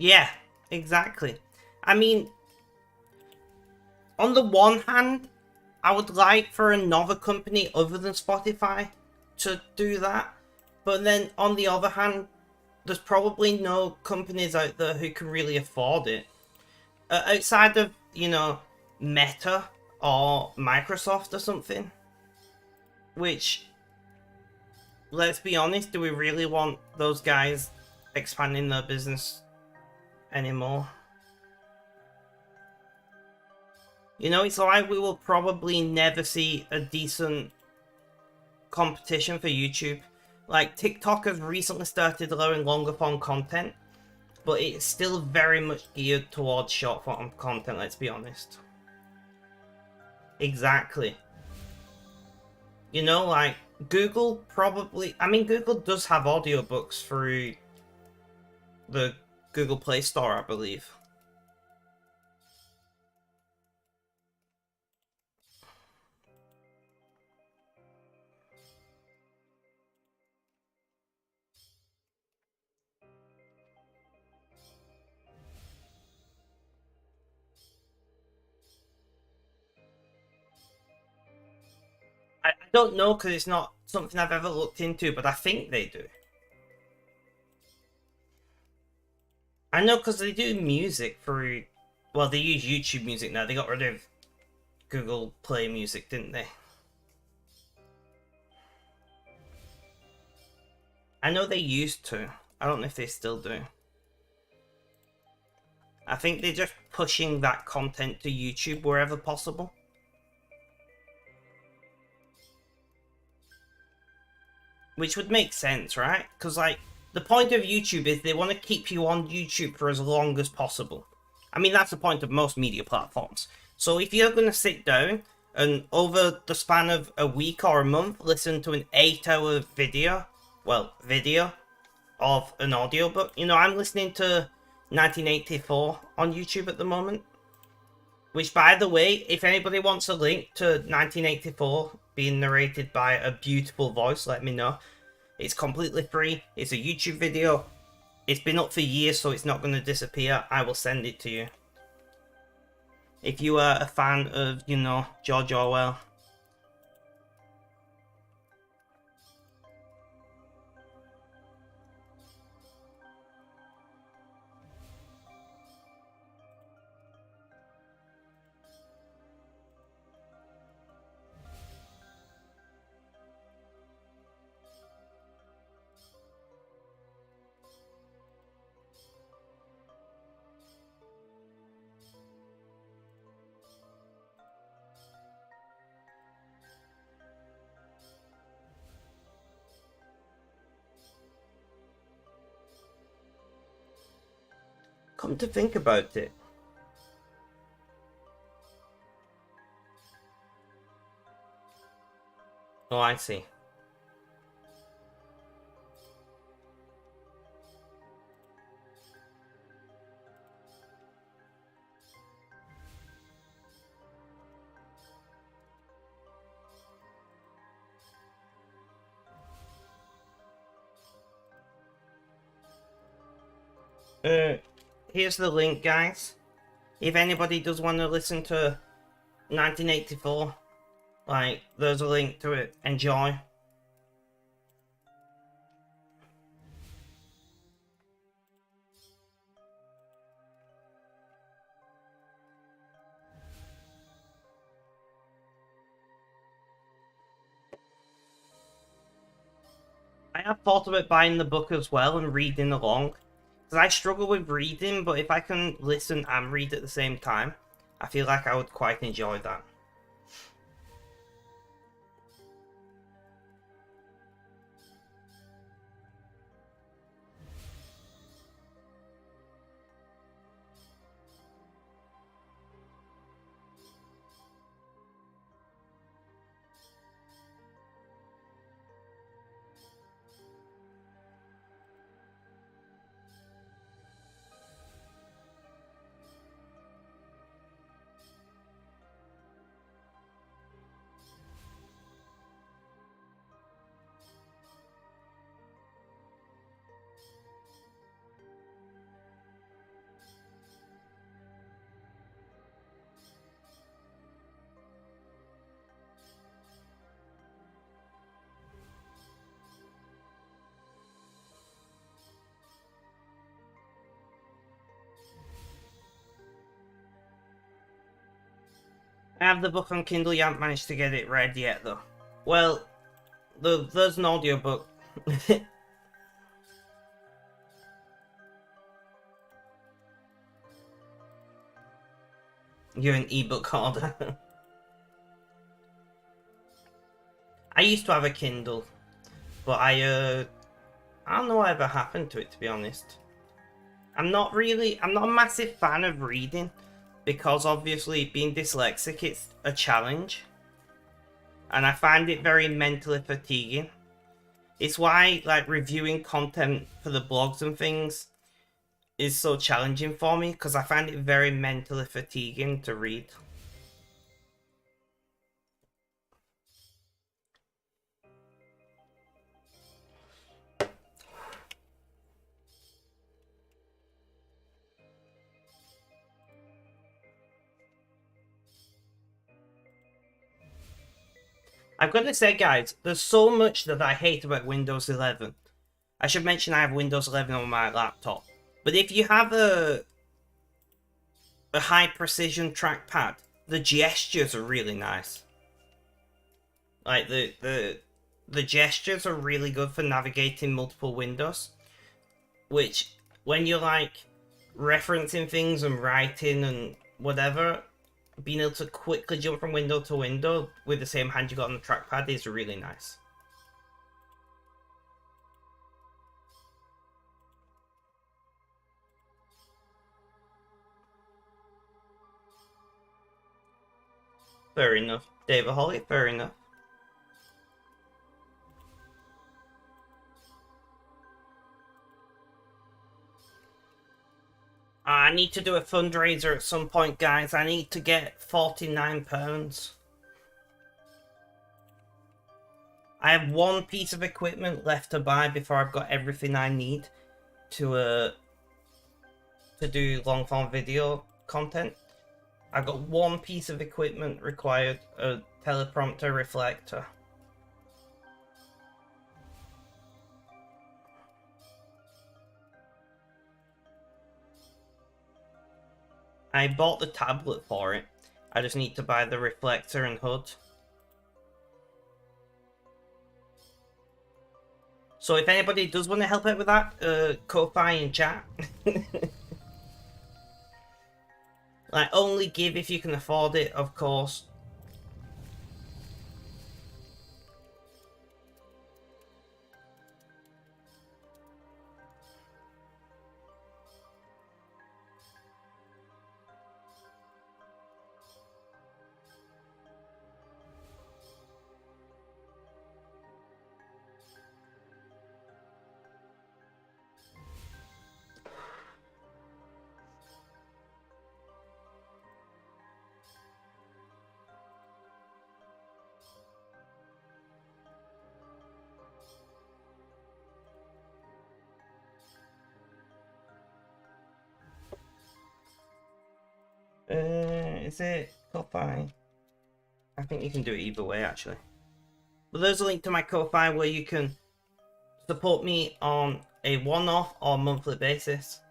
Yeah, exactly. I mean, on the one hand, I would like for another company other than Spotify to do that. But then on the other hand, there's probably no companies out there who can really afford it. Outside of, Meta or Microsoft or something. Which, let's be honest, do we really want those guys expanding their business anymore? It's like we will probably never see a decent competition for YouTube. Like, TikTok has recently started allowing longer form content, but it's still very much geared towards short form content, let's be honest. Exactly. Like, Google probably... I mean, Google does have audiobooks through the Google Play Store, I believe. I don't know because it's not something I've ever looked into, but I think they do. I know because they do music through... Well, they use YouTube Music now. They got rid of Google Play Music, didn't they? I know they used to. I don't know if they still do. I think they're just pushing that content to YouTube wherever possible. Which would make sense, right? Because, like, the point of YouTube is they want to keep you on YouTube for as long as possible. I mean, that's the point of most media platforms. So if you're going to sit down and over the span of a week or a month listen to an 8-hour video, of an audiobook. I'm listening to 1984 on YouTube at the moment. Which, by the way, if anybody wants a link to 1984 being narrated by a beautiful voice, let me know. It's completely free. It's a YouTube video. It's been up for years, so it's not going to disappear. I will send it to you. If you are a fan of, George Orwell. Come to think about it. Oh, I see. Here's the link, guys. If anybody does want to listen to 1984, like, there's a link to it. Enjoy. I have thought about buying the book as well and reading along. Because I struggle with reading, but if I can listen and read at the same time, I feel like I would quite enjoy that. I have the book on Kindle, you haven't managed to get it read yet though. Well, there's an audiobook. You're an ebook hoarder. I used to have a Kindle, but I don't know whatever happened to it, to be honest. I'm not a massive fan of reading, because obviously being dyslexic, it's a challenge. And I find it very mentally fatiguing. It's why, like, reviewing content for the blogs and things is so challenging for me, because I find it very mentally fatiguing to read. I've got to say, guys, there's so much that I hate about Windows 11. I should mention I have Windows 11 on my laptop. But if you have a high precision trackpad, the gestures are really nice. Like the gestures are really good for navigating multiple windows. Which, when you're like referencing things and writing and whatever, being able to quickly jump from window to window with the same hand you got on the trackpad is really nice. Fair enough. David Holly, fair enough. I need to do a fundraiser at some point, guys. I need to get £49. I have one piece of equipment left to buy before I've got everything I need to do long form video content. I've got one piece of equipment required, a teleprompter reflector. I bought the tablet for it. I just need to buy the reflector and hood. So if anybody does want to help out with that, Ko-Fi in chat. Like, only give if you can afford it, of course. Is it Ko-Fi? I think you can do it either way, actually. But there's a link to my Ko-Fi where you can support me on a one-off or monthly basis.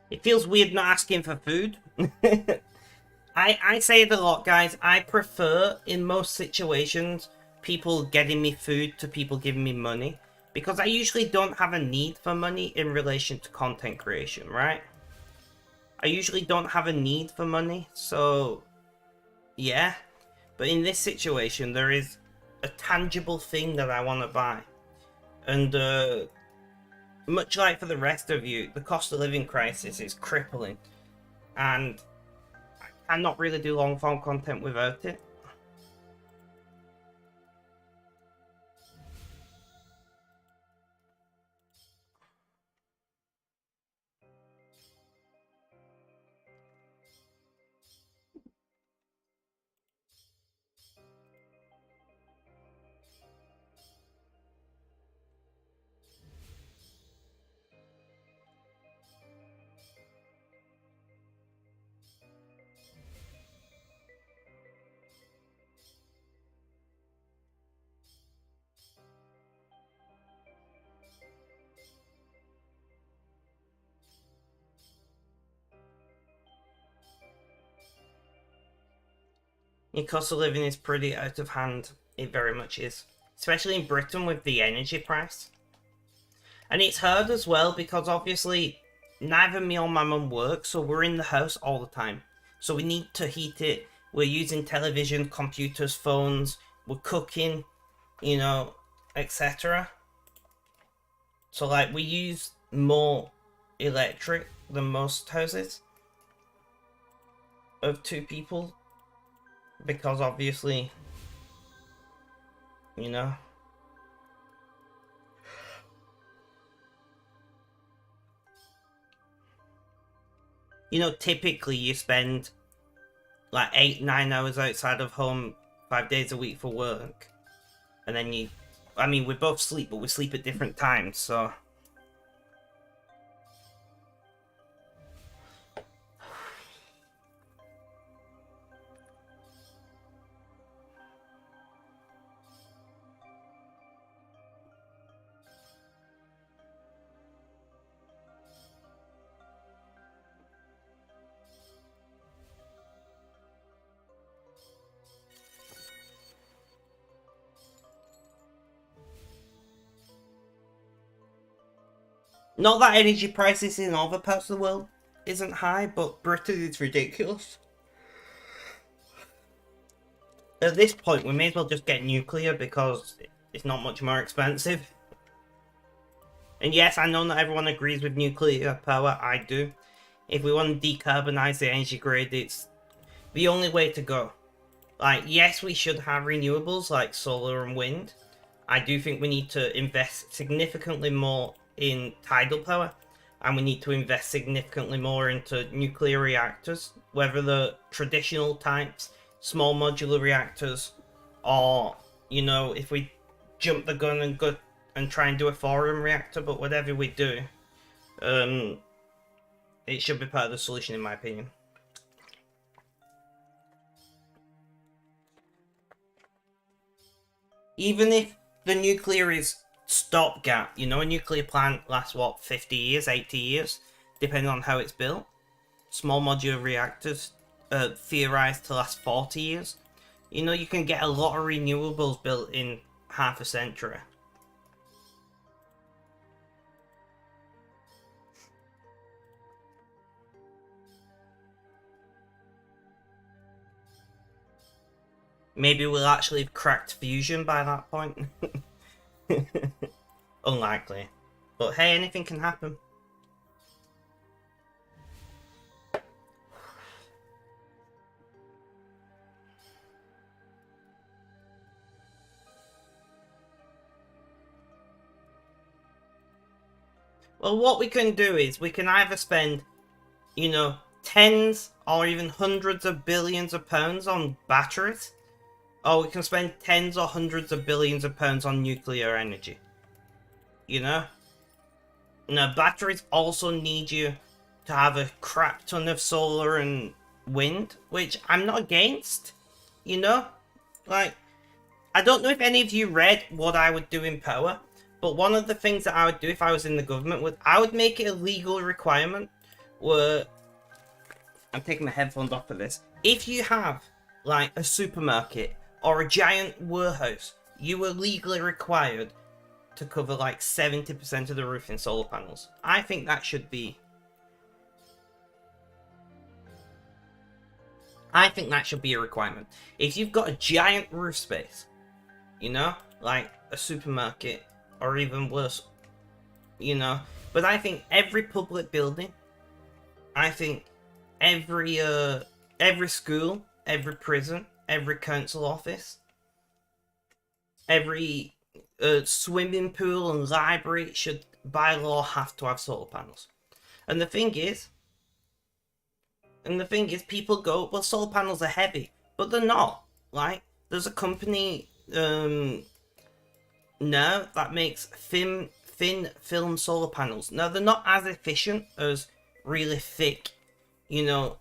It feels weird not asking for food. I say it a lot, guys. I prefer, in most situations, people getting me food to people giving me money. Because I usually don't have a need for money in relation to content creation, right? I usually don't have a need for money, so... yeah. But in this situation, there is a tangible thing that I want to buy. And, much like for the rest of you, the cost of living crisis is crippling. And I cannot really do long form content without it. The cost of living is pretty out of hand. It very much is. Especially in Britain with the energy price. And it's hard as well because obviously neither me or my mum work, so we're in the house all the time. So we need to heat it. We're using television, computers, phones. We're cooking, you know, etc. So like we use more electric than most houses of two people. Because obviously, you know, typically you spend like 8-9 hours outside of home 5 days a week for work, and then we both sleep, but we sleep at different times, so not that energy prices in other parts of the world isn't high, but Britain is ridiculous. At this point, we may as well just get nuclear because it's not much more expensive. And yes, I know not everyone agrees with nuclear power, I do. If we want to decarbonize the energy grid, it's the only way to go. Like, yes, we should have renewables like solar and wind. I do think we need to invest significantly more in tidal power, and we need to invest significantly more into nuclear reactors, whether the traditional types, small modular reactors, or, if we jump the gun and go and try and do a thorium reactor, but whatever we do, it should be part of the solution, in my opinion. Even if the nuclear is stopgap, a nuclear plant lasts, 50 years, 80 years, depending on how it's built. Small modular reactors theorized to last 40 years. You can get a lot of renewables built in half a century. Maybe we'll actually have cracked fusion by that point. Unlikely. But hey, anything can happen. Well, what we can do is we can either spend, tens or even hundreds of billions of pounds on batteries, or we can spend tens or hundreds of billions of pounds on nuclear energy. Now, batteries also need you to have a crap ton of solar and wind, which I'm not against. Like, I don't know if any of you read what I would do in power, but one of the things that I would do if I was in the government I would make it a legal requirement where... I'm taking my headphones off for this. if you have like a supermarket or a giant warehouse, you are legally required to cover like 70% of the roof in solar panels. I think that should be. I think that should be a requirement. If you've got a giant roof space, you know, like a supermarket or even worse, you know. But I think every public building, I think every school, every prison, every council office, every swimming pool and library should by law have to have solar panels. And the thing is, people go, well, solar panels are heavy, but they're not. Like, there's a company now that makes thin film solar panels. Now they're not as efficient as really thick, you know,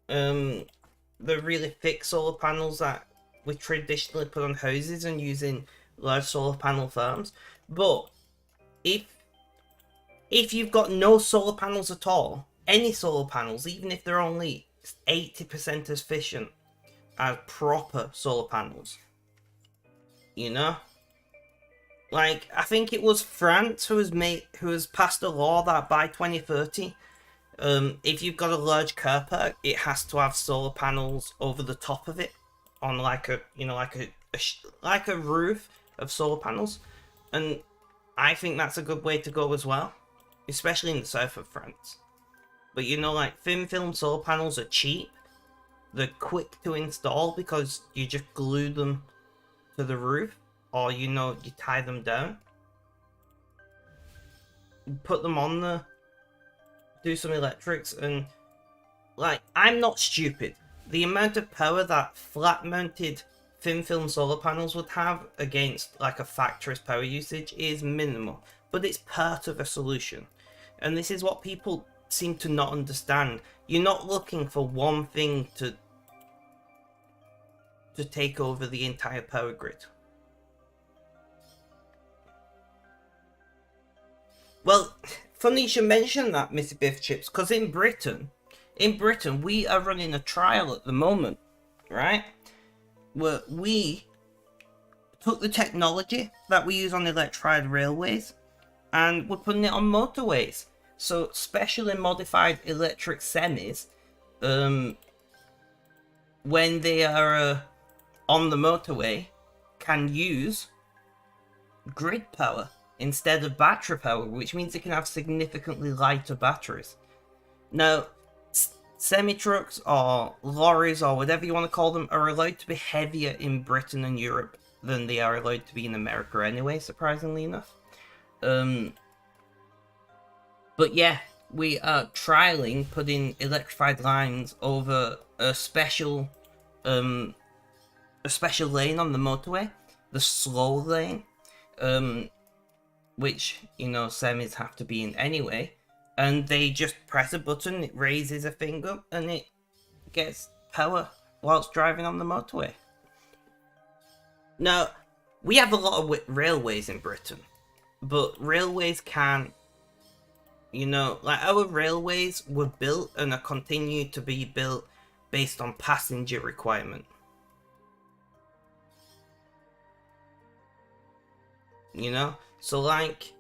the really thick solar panels that we traditionally put on houses and using large solar panel farms. But if you've got no solar panels at all, any solar panels, even if they're only 80% as efficient as proper solar panels, you know, like I think it was France who has passed a law that by 2030, if you've got a large car park, it has to have solar panels over the top of it, on like a like a roof of solar panels, and I think that's a good way to go as well, especially in the south of France. But you know, like thin film solar panels are cheap, they're quick to install because you just glue them to the roof, or you know, you tie them down, put them on there, do some electrics, and like, I'm not stupid. The amount of power that flat mounted thin film solar panels would have against like a factory's power usage is minimal, but it's part of a solution. And this is what people seem to not understand. You're not looking for one thing to take over the entire power grid. Well, funny you should mention that, Missy Biff Chips, because in Britain, we are running a trial at the moment, right? Where we took the technology that we use on electrified railways and we're putting it on motorways. So specially modified electric semis, when they are on the motorway, can use grid power instead of battery power, which means they can have significantly lighter batteries. Now, semi-trucks or lorries or whatever you want to call them are allowed to be heavier in Britain and Europe than they are allowed to be in America anyway, surprisingly enough. But yeah, we are trialing putting electrified lines over a special lane on the motorway, the slow lane, which, you know, semis have to be in anyway. And they just press a button, it raises a finger, and it gets power whilst driving on the motorway. Now, we have a lot of railways in Britain, but railways can't, you know, like our railways were built and are continued to be built based on passenger requirement. You know? So, like,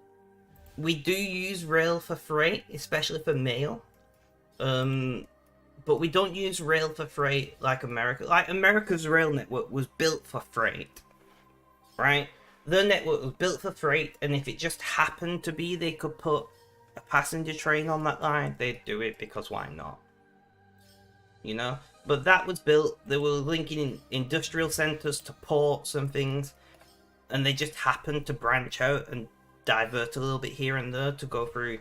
we do use rail for freight, especially for mail. But we don't use rail for freight like America. Like, America's rail network was built for freight, right? Their network was built for freight, and if it just happened to be they could put a passenger train on that line, they'd do it because why not? You know? But that was built, they were linking industrial centres to ports and things, and they just happened to branch out and divert a little bit here and there to go through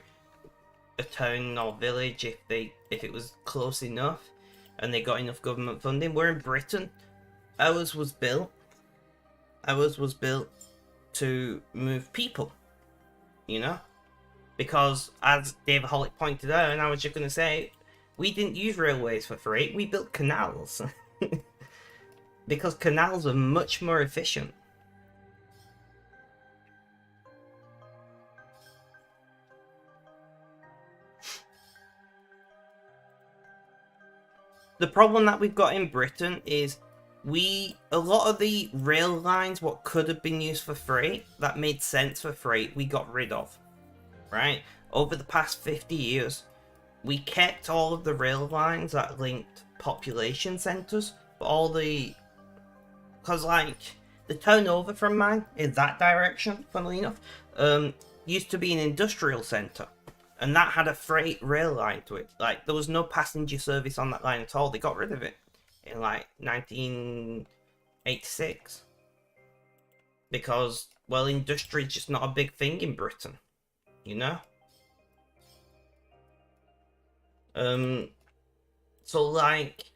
a town or village if it was close enough and they got enough government funding. We're in Britain. Ours was built to move people, you know? Because, as David Hollick pointed out, and I was just going to say, we didn't use railways for freight, we built canals. Because canals are much more efficient. The problem that we've got in Britain is a lot of the rail lines what could have been used for freight that made sense for freight we got rid of, right? Over the past 50 years, we kept all of the rail lines that linked population centers, but all the because like the turnover from mine in that direction, funnily enough, used to be an industrial center, and that had a freight rail line to it. Like there was no passenger service on that line at all. They got rid of it in like 1986 because, well, industry is just not a big thing in Britain, you know. So like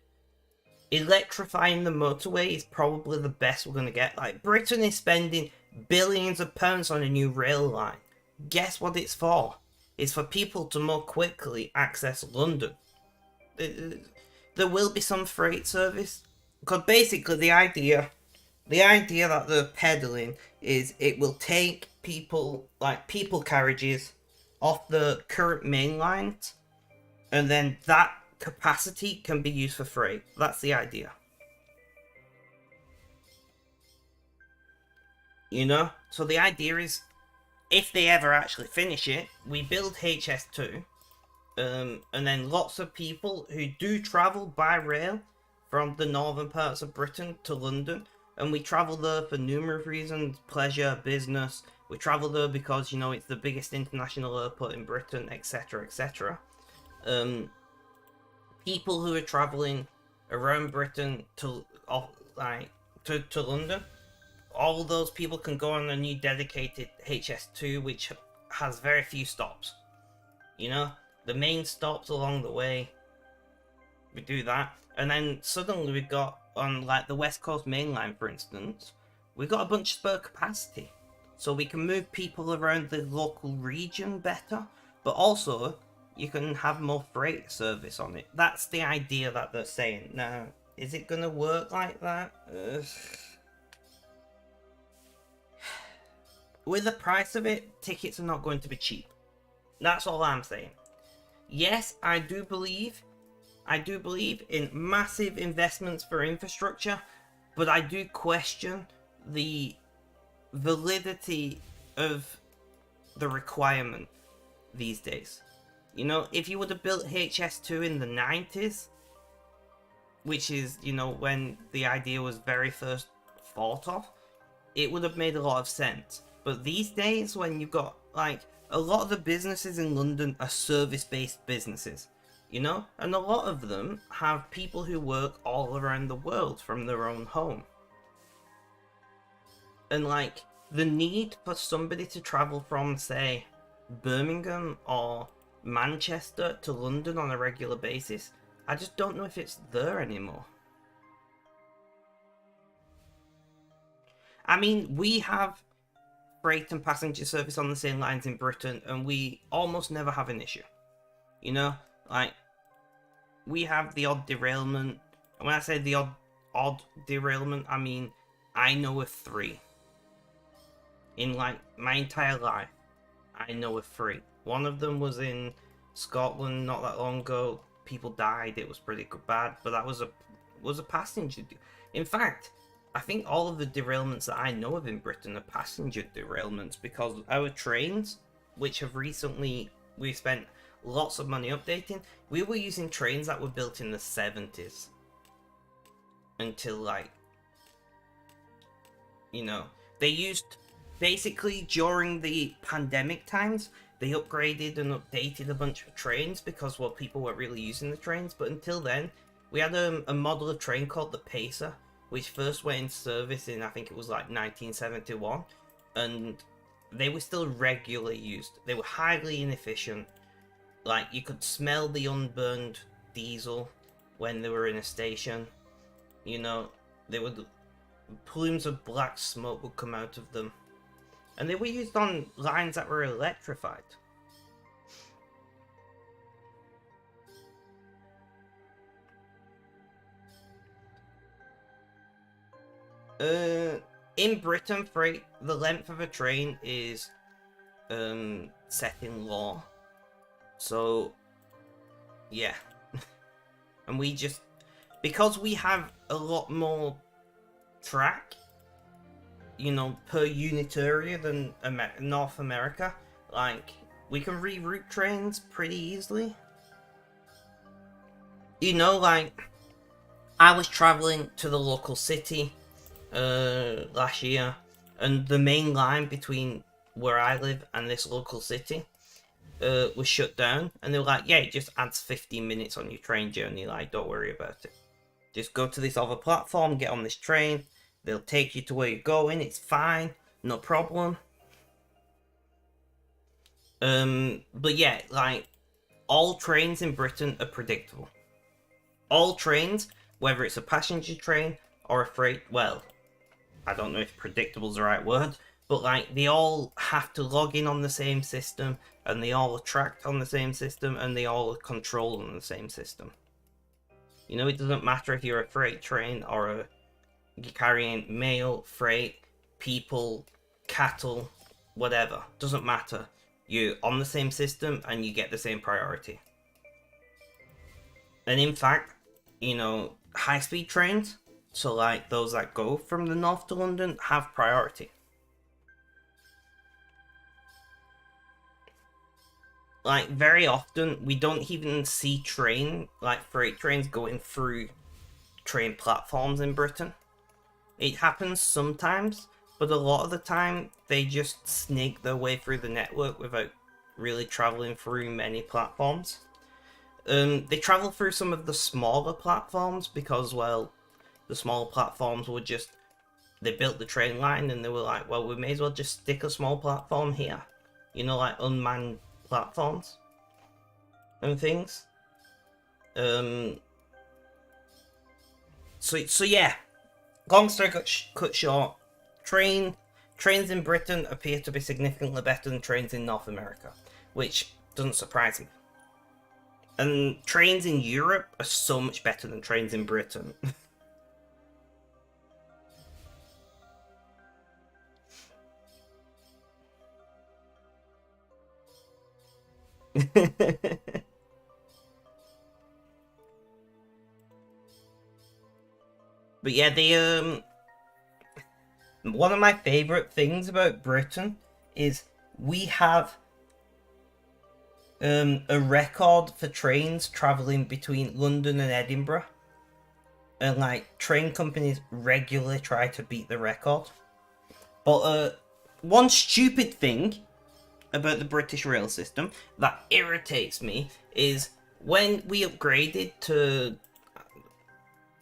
electrifying the motorway is probably the best we're gonna get. Like Britain is spending billions of pounds on a new rail line. Guess what it's for? It's for people to more quickly access London. There will be some freight service, because basically the idea that they're peddling is it will take people, like people carriages, off the current main lines, and then that capacity can be used for freight. That's the idea. You know? So the idea is, if they ever actually finish it, we build HS2, and then lots of people who do travel by rail from the northern parts of Britain to London, and we travel there for numerous reasons: pleasure, business. We travel there because, you know, it's the biggest international airport in Britain, etc., etc. People who are traveling around Britain to London, all those people can go on a new dedicated HS2, which has very few stops. You know, the main stops along the way. We do that, and then suddenly we got on like the West Coast Main Line, for instance, we got a bunch of spare capacity, so we can move people around the local region better, but also you can have more freight service on it. That's the idea that they're saying. Now, is it gonna work like that? With the price of it, tickets are not going to be cheap. That's all I'm saying. Yes, I do believe in massive investments for infrastructure, but I do question the validity of the requirement these days. You know, if you would have built HS2 in the 90s, which is, you know, when the idea was very first thought of, it would have made a lot of sense. But these days, when you've got, like, a lot of the businesses in London are service-based businesses, you know? And a lot of them have people who work all around the world from their own home. And, like, the need for somebody to travel from, say, Birmingham or Manchester to London on a regular basis, I just don't know if it's there anymore. I mean, we have freight and passenger service on the same lines in Britain, and we almost never have an issue. You know, like, we have the odd derailment, and when I say the odd derailment, I mean, I know of 3. In, like, my entire life, I know of 3. One of them was in Scotland not that long ago. People died. It was pretty bad, but that was a passenger. In fact, I think all of the derailments that I know of in Britain are passenger derailments, because our trains, which have recently, we spent lots of money updating, we were using trains that were built in the 70s until, like, you know, they used, basically during the pandemic times, they upgraded and updated a bunch of trains because, well, people were really using the trains. But until then, we had a model of train called the Pacer, which first went into service in, I think it was like 1971, and they were still regularly used. They were highly inefficient. Like, you could smell the unburned diesel when they were in a station. You know, they would, plumes of black smoke would come out of them. And they were used on lines that were electrified. In Britain, freight, the length of a train is set in law. So, yeah. And we just, because we have a lot more track, you know, per unit area than North America. Like, we can reroute trains pretty easily. You know, like, I was traveling to the local city last year, and the main line between where I live and this local city was shut down, and they were like, yeah, it just adds 15 minutes on your train journey, like, don't worry about it. Just go to this other platform, get on this train, they'll take you to where you're going, it's fine, no problem. But yeah, like, all trains in Britain are predictable. All trains, whether it's a passenger train or a freight, well, I don't know if predictable is the right word, but like, they all have to log in on the same system, and they all attract on the same system, and they all control on the same system. You know, it doesn't matter if you're a freight train or you're carrying mail, freight, people, cattle, whatever. Doesn't matter. You're on the same system and you get the same priority. And in fact, you know, high-speed trains, so like those that go from the north to London, have priority. Like, very often, we don't even see freight trains going through train platforms in Britain. It happens sometimes, but a lot of the time, they just snake their way through the network without really traveling through many platforms. They travel through some of the smaller platforms because, well, the smaller platforms were just, they built the train line and they were like, well, we may as well just stick a small platform here. You know, like unmanned platforms and things. So yeah, long story cut short, trains in Britain appear to be significantly better than trains in North America, which doesn't surprise me. And trains in Europe are so much better than trains in Britain. But yeah, one of my favorite things about Britain is we have a record for trains traveling between London and Edinburgh, and like, train companies regularly try to beat the record. But one stupid thing about the British rail system that irritates me is when we upgraded to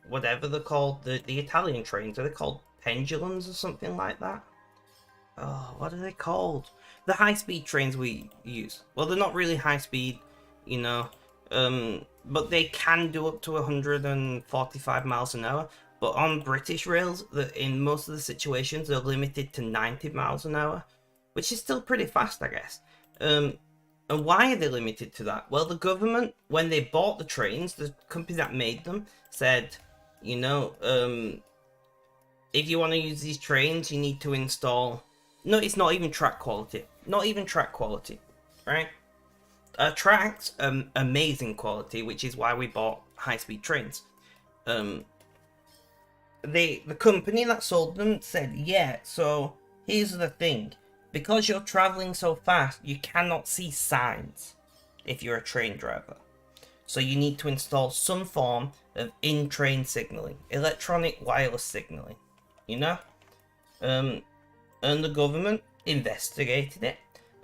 whatever they're called, the Italian trains, are they called pendulums or something like that? Oh, what are they called? The high-speed trains we use. Well, they're not really high-speed, you know, but they can do up to 145 miles an hour. But on British rails, in most of the situations, they're limited to 90 miles an hour, which is still pretty fast, I guess. And why are they limited to that? Well, the government, when they bought the trains, the company that made them said, you know, if you want to use these trains, you need to install... No, it's not even track quality. Not even track quality, right? Tracks, amazing quality, which is why we bought high-speed trains. The company that sold them said, yeah, so here's the thing. Because you're traveling so fast, you cannot see signs if you're a train driver. So you need to install some form of in-train signaling, electronic wireless signaling, you know? And the government investigated it,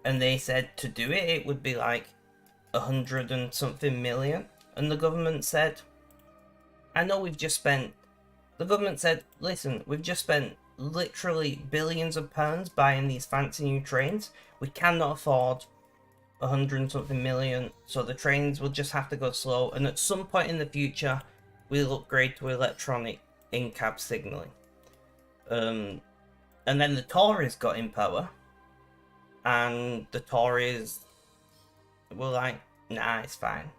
and they said to do it, it would be like 100 and something million. And the government said, I know we've just spent... The government said, listen, we've just spent literally billions of pounds buying these fancy new trains. We cannot afford 100 and something million, so the trains will just have to go slow, and at some point in the future, we'll upgrade to electronic in-cab signalling. And then the Tories got in power, and the Tories were like, nah, it's fine.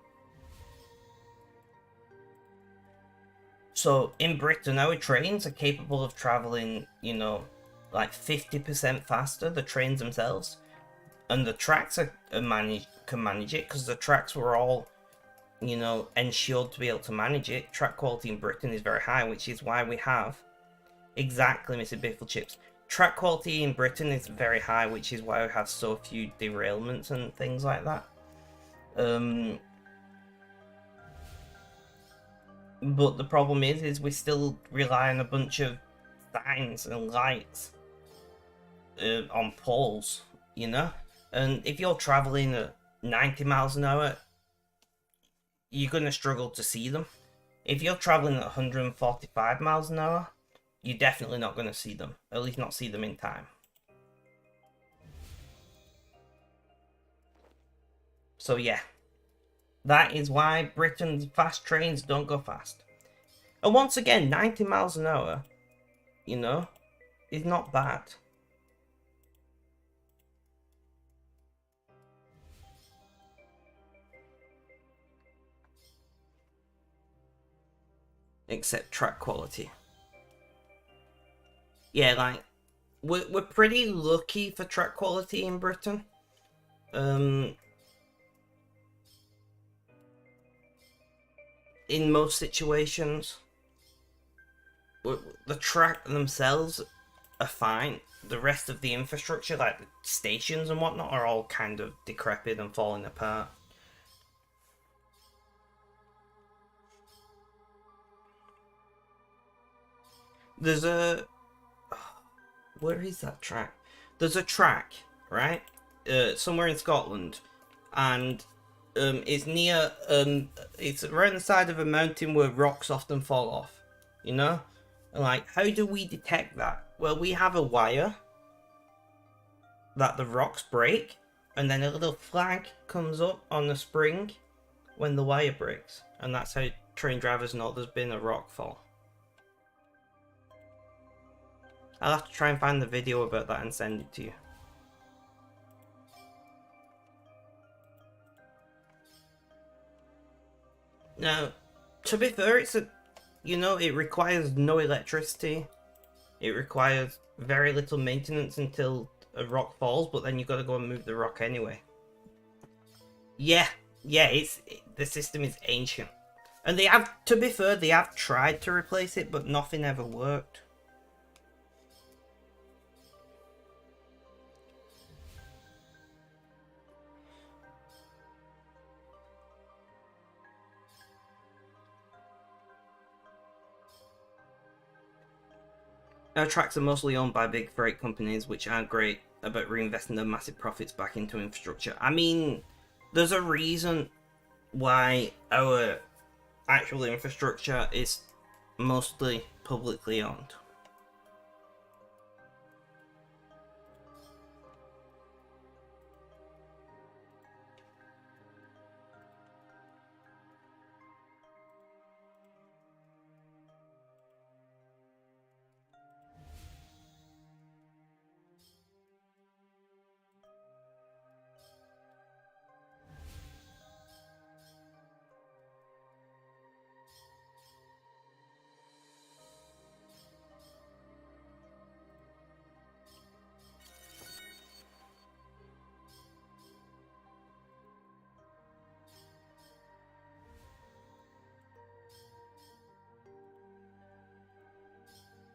So in Britain, our trains are capable of traveling, you know, like 50% faster, the trains themselves. And the tracks can manage it, because the tracks were all, you know, ensured to be able to manage it. Track quality in Britain is very high, which is why we have exactly Mr. Biffle Chips. Track quality in Britain is very high, which is why we have so few derailments and things like that. But the problem is we still rely on a bunch of signs and lights on poles, you know? And if you're traveling at 90 miles an hour, you're going to struggle to see them. If you're traveling at 145 miles an hour, you're definitely not going to see them. At least not see them in time. So yeah. That is why Britain's fast trains don't go fast. And once again, 90 miles an hour, you know, is not bad. Except track quality. Yeah, like, we're pretty lucky for track quality in Britain. In most situations, the track themselves are fine. The rest of the infrastructure, like the stations and whatnot, are all kind of decrepit and falling apart. There's a... where is that track? There's a track, right? Somewhere in Scotland. And it's near... it's around the side of a mountain where rocks often fall off. You know? And like, how do we detect that? Well, we have a wire that the rocks break. And then a little flag comes up on the spring when the wire breaks. And that's how train drivers know there's been a rock fall. I'll have to try and find the video about that and send it to you. Now, to be fair, it's a, you know, it requires no electricity. It requires very little maintenance until a rock falls, but then you've got to go and move the rock anyway. Yeah, the system is ancient. And they have, to be fair, they have tried to replace it, but nothing ever worked. Now, tracks are mostly owned by big freight companies, which aren't great about reinvesting their massive profits back into infrastructure. I mean, there's a reason why our actual infrastructure is mostly publicly owned.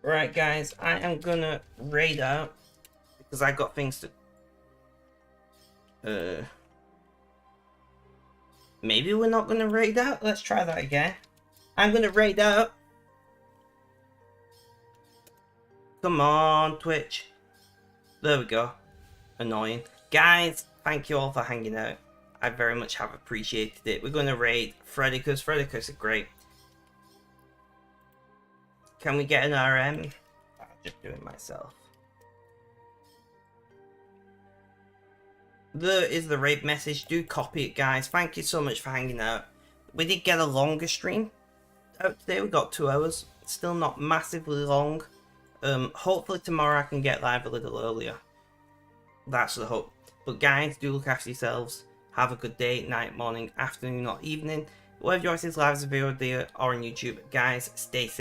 Right, guys, I am gonna raid out because I got things to. Maybe we're not gonna raid out. Let's try that again. I'm gonna raid out. Come on, Twitch. There we go. Annoying. Guys, thank you all for hanging out. I very much have appreciated it. We're gonna raid Fredicus. Fredicus are great. Can we get an RM? I'll just do it myself. There is the raid message. Do copy it, guys. Thank you so much for hanging out. We did get a longer stream out today. We got 2 hours. Still not massively long. Hopefully tomorrow I can get live a little earlier. That's the hope. But guys, do look after yourselves. Have a good day, night, morning, afternoon, or evening. Whatever you watch this live as a video or on YouTube. Guys, stay safe.